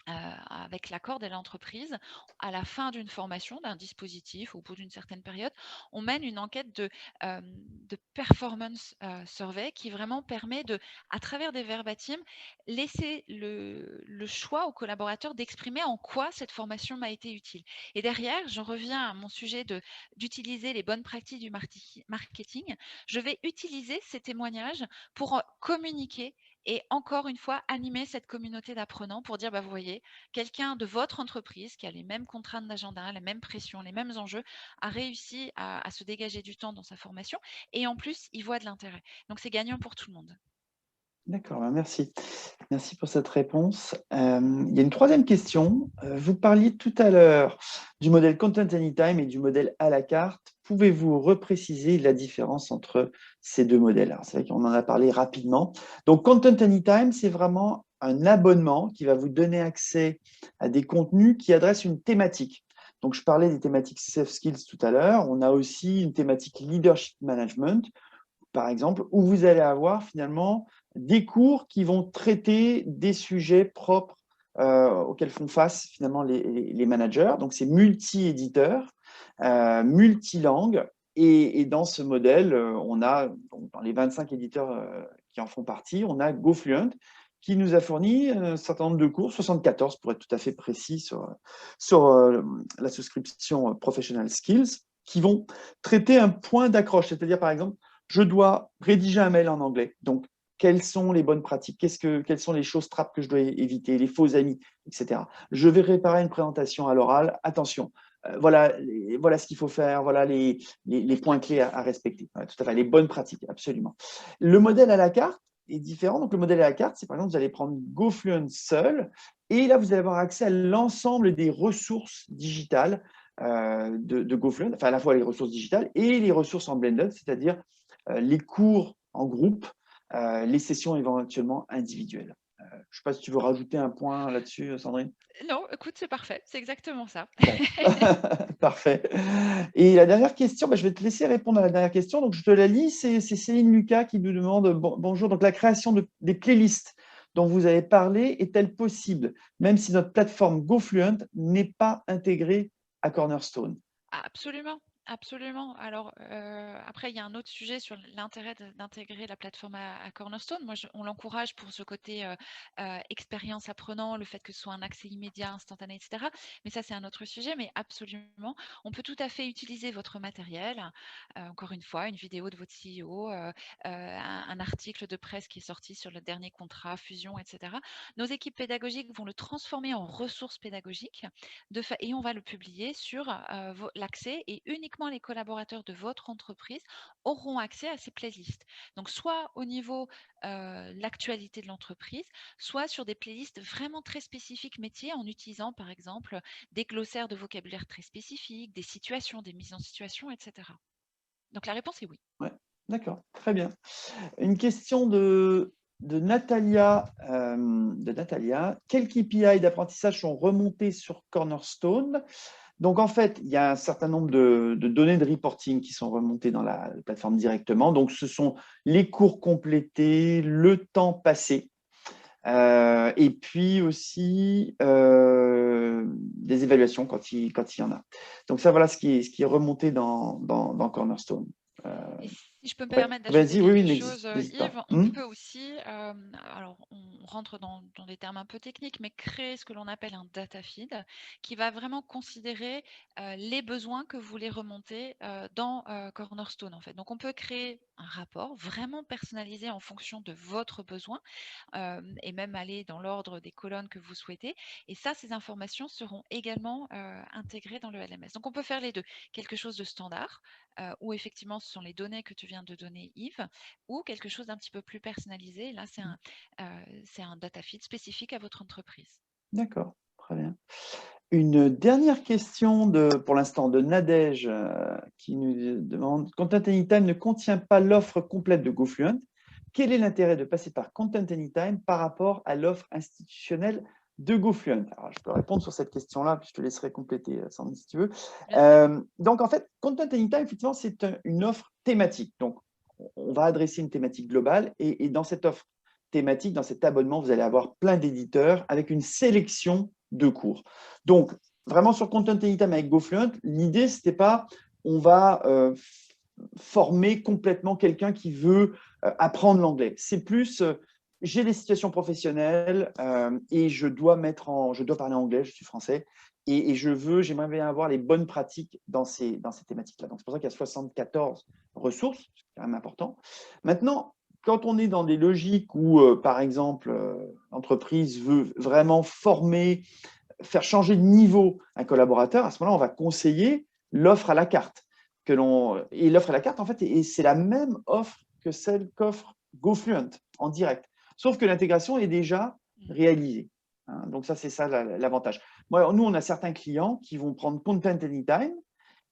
avec l'accord de l'entreprise, à la fin d'une formation, d'un dispositif, au bout d'une certaine période, on mène une enquête de performance survey qui vraiment permet à travers des verbatims, laisser le choix aux collaborateurs d'exprimer en quoi cette formation m'a été utile. Et derrière, j'en reviens à mon sujet d'utiliser les bonnes pratiques du marketing. Je vais utiliser ces témoignages pour communiquer et encore une fois, animer cette communauté d'apprenants pour dire, vous voyez, quelqu'un de votre entreprise qui a les mêmes contraintes d'agenda, les mêmes pressions, les mêmes enjeux, a réussi à se dégager du temps dans sa formation et en plus, il voit de l'intérêt. Donc, c'est gagnant pour tout le monde. D'accord, merci. Merci pour cette réponse. Il y a une troisième question. Vous parliez tout à l'heure du modèle Content Anytime et du modèle à la carte. Pouvez-vous repréciser la différence entre ces deux modèles? Alors, c'est vrai qu'on en a parlé rapidement. Donc, Content Anytime, c'est vraiment un abonnement qui va vous donner accès à des contenus qui adressent une thématique. Donc, je parlais des thématiques soft skills tout à l'heure. On a aussi une thématique leadership management, par exemple, où vous allez avoir finalement des cours qui vont traiter des sujets propres auxquels font face finalement les managers. Donc, c'est multi-éditeur, multilangue. Et dans ce modèle, on a, donc, dans les 25 éditeurs qui en font partie, on a GoFluent qui nous a fourni un certain nombre de cours, 74 pour être tout à fait précis sur la souscription Professional Skills, qui vont traiter un point d'accroche. C'est-à-dire, par exemple, je dois rédiger un mail en anglais. Donc, quelles sont les bonnes pratiques? Quelles sont les choses trappes que je dois éviter? Les faux amis, etc. Je vais réparer une présentation à l'oral. Attention, voilà ce qu'il faut faire. Voilà les points clés à respecter. Ouais, tout à fait, les bonnes pratiques, absolument. Le modèle à la carte est différent. Donc, le modèle à la carte, c'est par exemple, vous allez prendre GoFluent seul. Et là, vous allez avoir accès à l'ensemble des ressources digitales de GoFluent, enfin à la fois les ressources digitales et les ressources en blended, c'est-à-dire les cours en groupe, les sessions éventuellement individuelles. Je ne sais pas si tu veux rajouter un point là-dessus, Sandrine. Non, écoute, c'est parfait, c'est exactement ça. Bon. Parfait. Et la dernière question, je vais te laisser répondre à la dernière question. Donc, je te la lis. C'est Céline Lucas qui nous demande bonjour. Donc, la création des playlists dont vous avez parlé est-elle possible, même si notre plateforme GoFluent n'est pas intégrée à Cornerstone? Absolument, absolument. Alors, après, il y a un autre sujet sur l'intérêt d'intégrer la plateforme à Cornerstone. Moi, on l'encourage pour ce côté expérience apprenant, le fait que ce soit un accès immédiat, instantané, etc. Mais ça, c'est un autre sujet. Mais absolument, on peut tout à fait utiliser votre matériel. Encore une fois, une vidéo de votre CEO, un article de presse qui est sorti sur le dernier contrat, fusion, etc. Nos équipes pédagogiques vont le transformer en ressources pédagogiques et on va le publier sur l'accès, et uniquement les collaborateurs de votre entreprise auront accès à ces playlists. Donc, soit au niveau l'actualité de l'entreprise, soit sur des playlists vraiment très spécifiques métiers, en utilisant par exemple des glossaires de vocabulaire très spécifiques, des situations, des mises en situation, etc. Donc, la réponse est oui. Ouais, d'accord, très bien. Une question de Natalia. Quels KPI d'apprentissage sont remontés sur Cornerstone? Donc, en fait, il y a un certain nombre de données de reporting qui sont remontées dans la plateforme directement. Donc, ce sont les cours complétés, le temps passé, et puis aussi des évaluations quand il y en a. Donc, ça, voilà ce qui est remonté dans Cornerstone. Et si je peux me Ouais, permettre d'ajouter vas-y, oui, quelque chose, n'hésite pas. Yves, on peut aussi, alors on rentre dans des termes un peu techniques, mais créer ce que l'on appelle un data feed qui va vraiment considérer les besoins que vous voulez remonter dans Cornerstone en fait. Donc on peut créer un rapport vraiment personnalisé en fonction de votre besoin et même aller dans l'ordre des colonnes que vous souhaitez. Et ça, ces informations seront également intégrées dans le LMS. Donc on peut faire les deux, quelque chose de standard où effectivement ce sont les données que tu viens de donner Yves, ou quelque chose d'un petit peu plus personnalisé. Là, c'est un data feed spécifique à votre entreprise. D'accord, très bien. Une dernière question pour l'instant de Nadège qui nous demande: Content Anytime ne contient pas l'offre complète de GoFluent. Quel est l'intérêt de passer par Content Anytime par rapport à l'offre institutionnelle de GoFluent? Alors, je peux répondre sur cette question-là, puis je te laisserai compléter, Sandrine, si tu veux. Donc, en fait, Content Anytime, effectivement, c'est une offre thématique. Donc, on va adresser une thématique globale et dans cette offre thématique, dans cet abonnement, vous allez avoir plein d'éditeurs avec une sélection de cours. Donc, vraiment sur Content Anytime avec GoFluent, l'idée, ce n'était pas on va former complètement quelqu'un qui veut apprendre l'anglais. C'est plus j'ai des situations professionnelles et je dois parler anglais, je suis français, et j'aimerais bien avoir les bonnes pratiques dans ces thématiques-là. Donc, c'est pour ça qu'il y a 74 ressources, c'est quand même important. Maintenant, quand on est dans des logiques où, par exemple, l'entreprise veut vraiment former, faire changer de niveau un collaborateur, à ce moment-là, on va conseiller l'offre à la carte. Et l'offre à la carte, en fait, c'est la même offre que celle qu'offre GoFluent en direct. sauf que l'intégration est déjà réalisée. Hein. Donc, ça, c'est ça l'avantage. Nous, on a certains clients qui vont prendre Content Anytime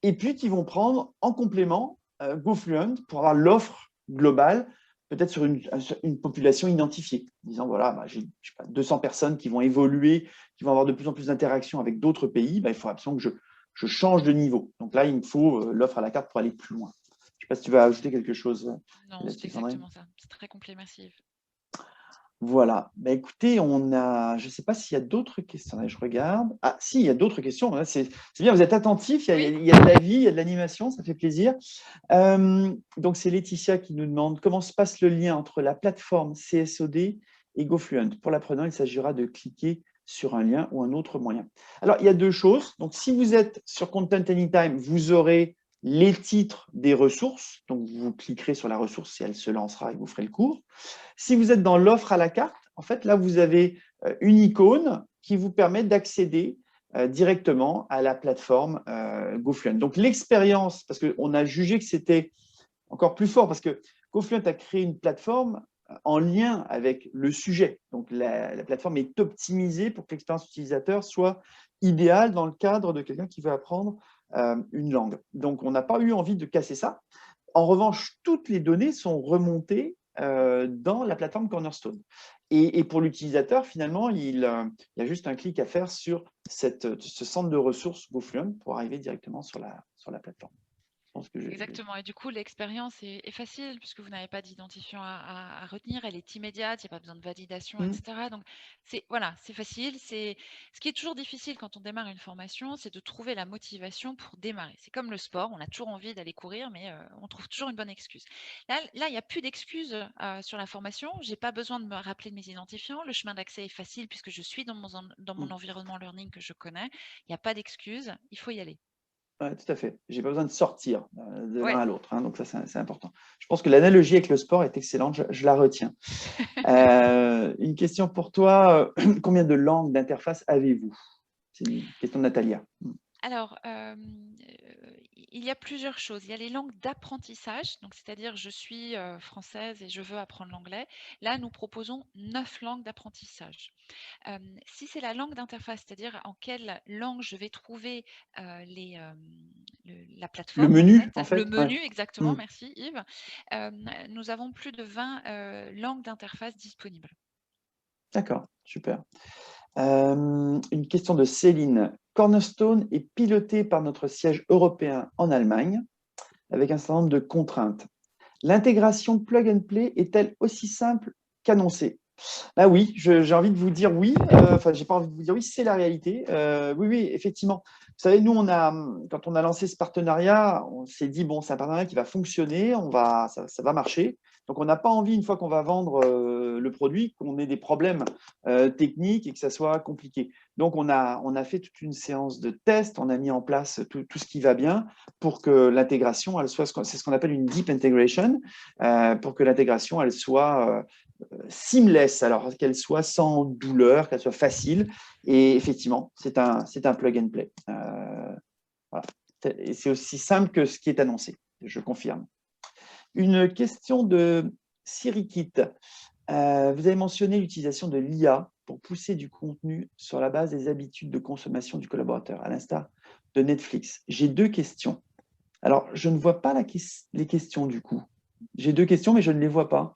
et puis qui vont prendre en complément GoFluent pour avoir l'offre globale, peut-être sur une population identifiée, disant voilà, j'ai 200 personnes qui vont évoluer, qui vont avoir de plus en plus d'interactions avec d'autres pays, il faut absolument que je change de niveau. Donc là, il me faut l'offre à la carte pour aller plus loin. Je ne sais pas si tu veux ajouter quelque chose. Non, c'est exactement ça. C'est très complet, merci Yves. Voilà. Écoutez, je ne sais pas s'il y a d'autres questions. Je regarde. Ah, si, il y a d'autres questions. C'est bien, vous êtes attentifs. Il y a de la vie, il y a de l'animation, ça fait plaisir. Donc, c'est Laetitia qui nous demande comment se passe le lien entre la plateforme CSOD et GoFluent. Pour l'apprenant, il s'agira de cliquer sur un lien ou un autre moyen. Alors, il y a deux choses. Donc, si vous êtes sur Content Anytime, vous aurez les titres des ressources. Donc, vous cliquerez sur la ressource et elle se lancera et vous ferez le cours. Si vous êtes dans l'offre à la carte, en fait, là, vous avez une icône qui vous permet d'accéder directement à la plateforme GoFluent. Donc, l'expérience, parce qu'on a jugé que c'était encore plus fort, parce que GoFluent a créé une plateforme en lien avec le sujet. Donc, la plateforme est optimisée pour que l'expérience utilisateur soit idéale dans le cadre de quelqu'un qui veut apprendre une langue. Donc, on n'a pas eu envie de casser ça. En revanche, toutes les données sont remontées dans la plateforme Cornerstone. Et pour l'utilisateur, finalement, il y a juste un clic à faire sur ce centre de ressources GoFluent pour arriver directement sur la plateforme. Exactement. Et du coup, l'expérience est facile puisque vous n'avez pas d'identifiant à retenir. Elle est immédiate. Il n'y a pas besoin de validation, etc. Donc, voilà, c'est facile. Ce qui est toujours difficile quand on démarre une formation, c'est de trouver la motivation pour démarrer. C'est comme le sport. On a toujours envie d'aller courir, mais on trouve toujours une bonne excuse. Là, il n'y a plus d'excuses sur la formation. Je n'ai pas besoin de me rappeler de mes identifiants. Le chemin d'accès est facile puisque je suis dans mon environnement learning que je connais. Il n'y a pas d'excuses. Il faut y aller. Oui, tout à fait. Je n'ai pas besoin de sortir de l'un à l'autre. Hein, donc, ça, c'est important. Je pense que l'analogie avec le sport est excellente. Je la retiens. Une question pour toi. Combien de langues d'interface avez-vous? C'est une question de Natalia. Alors, il y a plusieurs choses. Il y a les langues d'apprentissage, donc c'est-à-dire je suis française et je veux apprendre l'anglais. Là, nous proposons 9 langues d'apprentissage. Si c'est la langue d'interface, c'est-à-dire en quelle langue je vais trouver la plateforme, Le menu, en fait. Le menu, Ouais. exactement, merci Yves. Nous avons plus de 20 langues d'interface disponibles. D'accord, super. Une question de Céline. Cornerstone est piloté par notre siège européen en Allemagne avec un certain nombre de contraintes. L'intégration plug and play est-elle aussi simple qu'annoncée? Ah oui, j'ai envie de vous dire oui. Enfin, j'ai pas envie de vous dire oui, c'est la réalité. Oui, effectivement. Vous savez, nous, quand on a lancé ce partenariat, on s'est dit bon, c'est un partenariat qui va fonctionner, ça va marcher. Donc, on n'a pas envie, une fois qu'on va vendre le produit, qu'on ait des problèmes techniques et que ça soit compliqué. Donc, on a fait toute une séance de tests, on a mis en place tout ce qui va bien pour que l'intégration, elle soit, c'est ce qu'on appelle une deep integration, pour que l'intégration, elle soit seamless, alors qu'elle soit sans douleur, qu'elle soit facile. Et effectivement, c'est un plug and play. Voilà. Et c'est aussi simple que ce qui est annoncé, je confirme. Une question de Sirikit. Vous avez mentionné l'utilisation de l'IA pour pousser du contenu sur la base des habitudes de consommation du collaborateur, à l'instar de Netflix. J'ai deux questions. Alors, je ne vois pas les questions du coup. J'ai deux questions, mais je ne les vois pas.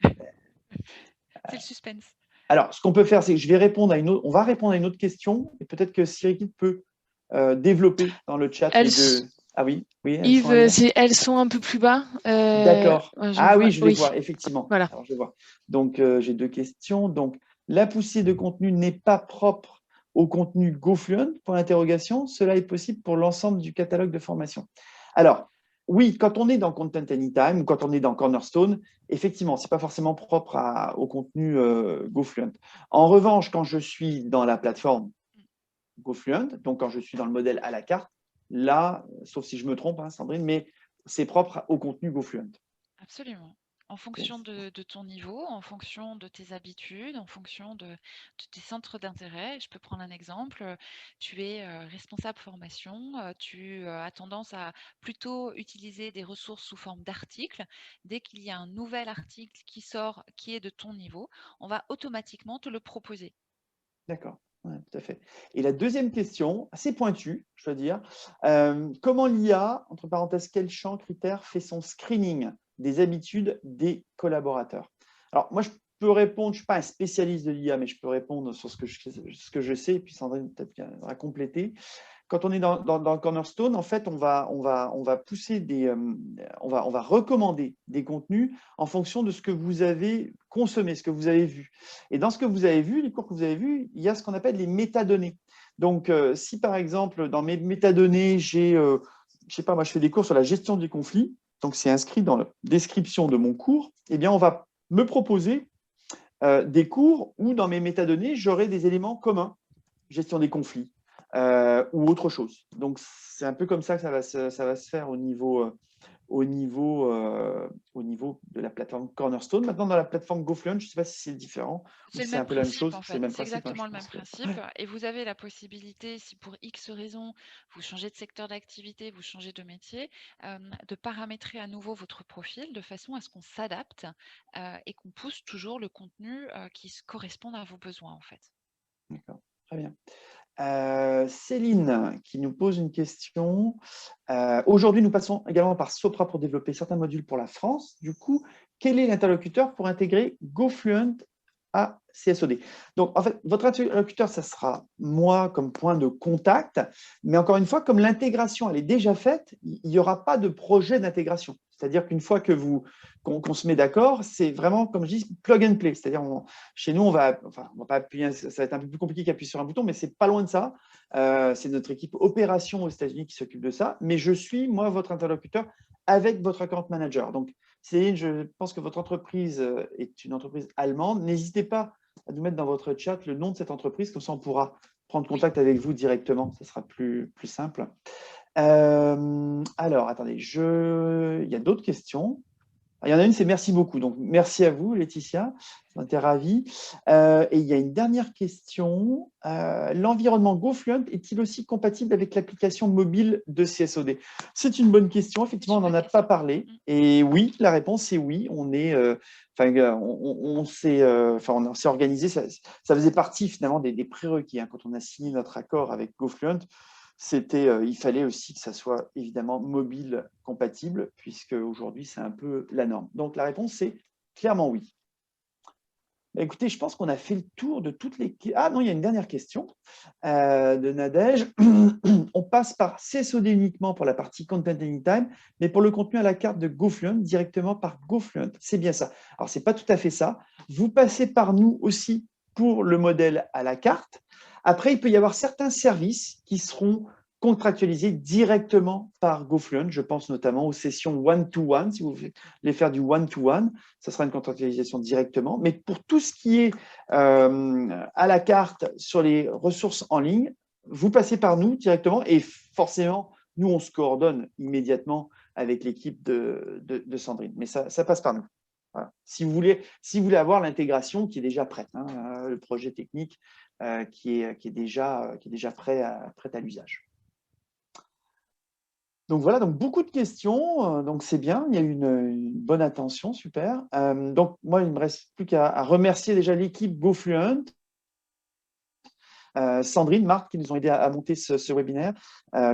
C'est le suspense. Alors, ce qu'on peut faire, c'est que on va répondre à une autre question et peut-être que Sirikit peut développer dans le chat les deux. Ah oui, Yves, elles sont un peu plus bas. D'accord. Oui, je les vois, effectivement. Voilà. Alors, je vois. Donc, j'ai deux questions. Donc, la poussée de contenu n'est pas propre au contenu GoFluent, pour l'interrogation. Cela est possible pour l'ensemble du catalogue de formation. Alors, oui, quand on est dans Content Anytime ou quand on est dans Cornerstone, effectivement, ce n'est pas forcément propre au contenu GoFluent. En revanche, quand je suis dans la plateforme GoFluent, donc quand je suis dans le modèle à la carte, là, sauf si je me trompe, hein, Sandrine, mais c'est propre au contenu GoFluent. Absolument. en fonction de ton niveau, en fonction de tes habitudes, en fonction de tes centres d'intérêt. Je peux prendre un exemple. Tu es responsable formation, tu as tendance à plutôt utiliser des ressources sous forme d'articles. Dès qu'il y a un nouvel article qui sort, qui est de ton niveau, on va automatiquement te le proposer. D'accord, ouais, tout à fait. Et la deuxième question, assez pointue, je dois dire, comment l'IA, entre parenthèses, quel champ, critère, fait son screening des habitudes des collaborateurs? Alors, moi, je peux répondre, je ne suis pas un spécialiste de l'IA, mais je peux répondre sur ce que je sais, et puis Sandrine peut-être viendra compléter. Quand on est dans Cornerstone, en fait, on va pousser on va recommander des contenus en fonction de ce que vous avez consommé, ce que vous avez vu. Et dans ce que vous avez vu, les cours que vous avez vus, il y a ce qu'on appelle les métadonnées. Donc, si par exemple, dans mes métadonnées, je sais pas, moi, je fais des cours sur la gestion des conflits, donc c'est inscrit dans la description de mon cours, eh bien, on va me proposer des cours où, dans mes métadonnées, j'aurai des éléments communs, gestion des conflits, ou autre chose. Donc, c'est un peu comme ça que ça va se faire au niveau de la plateforme Cornerstone. Maintenant, dans la plateforme GoFluent, je ne sais pas si c'est différent ou C'est si le c'est un même peu la même principe chose. en C'est le fait, même c'est principe, hein, exactement je le même pense que… principe et vous avez la possibilité, si pour X raison vous changez de secteur d'activité, vous changez de métier, de paramétrer à nouveau votre profil de façon à ce qu'on s'adapte et qu'on pousse toujours le contenu qui corresponde à vos besoins en fait. D'accord, très bien. Céline qui nous pose une question. Aujourd'hui, nous passons également par Sopra pour développer certains modules pour la France. Du coup, quel est l'interlocuteur pour intégrer GoFluent à CSOD? Donc, en fait, votre interlocuteur, ça sera moi comme point de contact. Mais encore une fois, comme l'intégration, elle est déjà faite, il n'y aura pas de projet d'intégration. C'est-à-dire qu'une fois qu'on se met d'accord, c'est vraiment, comme je dis, plug and play. C'est-à-dire, chez nous, on va pas appuyer, ça va être un peu plus compliqué qu'appuyer sur un bouton, mais c'est pas loin de ça. C'est notre équipe opération aux États-Unis qui s'occupe de ça. Mais je suis, moi, votre interlocuteur avec votre account manager. Donc, Céline, je pense que votre entreprise est une entreprise allemande. N'hésitez pas à nous mettre dans votre chat le nom de cette entreprise, comme ça on pourra prendre contact avec vous directement. Ce sera plus simple. Alors, attendez, il y a d'autres questions. Il y en a une, c'est merci beaucoup. Donc, merci à vous, Laetitia. J'en étais ravi. Et il y a une dernière question. L'environnement GoFluent est-il aussi compatible avec l'application mobile de CSOD? C'est une bonne question. Effectivement, on n'en a pas parlé. Et oui, la réponse est oui. On s'est organisé. Ça faisait partie finalement des prérequis hein, quand on a signé notre accord avec GoFluent. Il fallait aussi que ça soit évidemment mobile compatible, puisque aujourd'hui, c'est un peu la norme. Donc, la réponse, c'est clairement oui. Écoutez, je pense qu'on a fait le tour de toutes les… Ah non, il y a une dernière question de Nadège. On passe par CSOD uniquement pour la partie Content Anytime, mais pour le contenu à la carte de GoFluent, directement par GoFluent. C'est bien ça. Alors, ce n'est pas tout à fait ça. Vous passez par nous aussi pour le modèle à la carte. Après, il peut y avoir certains services qui seront contractualisés directement par GoFluent. Je pense notamment aux sessions one-to-one. Si vous voulez faire du one-to-one, ça sera une contractualisation directement. Mais pour tout ce qui est à la carte sur les ressources en ligne, vous passez par nous directement et forcément, nous, on se coordonne immédiatement avec l'équipe de Sandrine. Mais ça passe par nous. Voilà. Si vous voulez avoir l'intégration qui est déjà prête, hein, le projet technique qui est déjà prêt à l'usage. Donc voilà, donc beaucoup de questions, donc c'est bien, il y a eu une bonne attention, super. Donc moi, il ne me reste plus qu'à remercier déjà l'équipe GoFluent, Sandrine, Marc qui nous ont aidés à monter ce webinaire.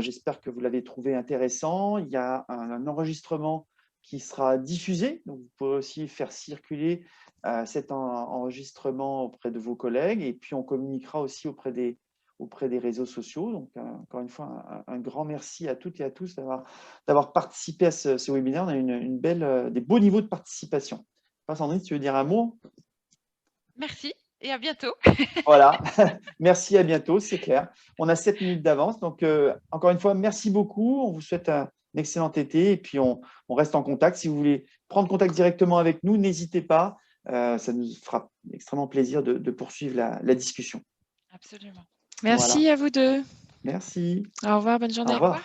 J'espère que vous l'avez trouvé intéressant. Il y a un enregistrement qui sera diffusé, donc vous pouvez aussi faire circuler cet enregistrement auprès de vos collègues et puis on communiquera aussi auprès des réseaux sociaux. Donc, encore une fois, un grand merci à toutes et à tous d'avoir participé à ce webinaire. On a une belle, des beaux niveaux de participation. Sandrine, tu veux dire un mot? Merci et à bientôt. Voilà, merci, à bientôt, c'est clair. On a 7 minutes d'avance. Donc, encore une fois, merci beaucoup. On vous souhaite un excellent été et puis on reste en contact. Si vous voulez prendre contact directement avec nous, n'hésitez pas. Ça nous fera extrêmement plaisir de poursuivre la discussion. Absolument. Merci Voilà. à vous deux. Merci. Au revoir, bonne Au journée. revoir.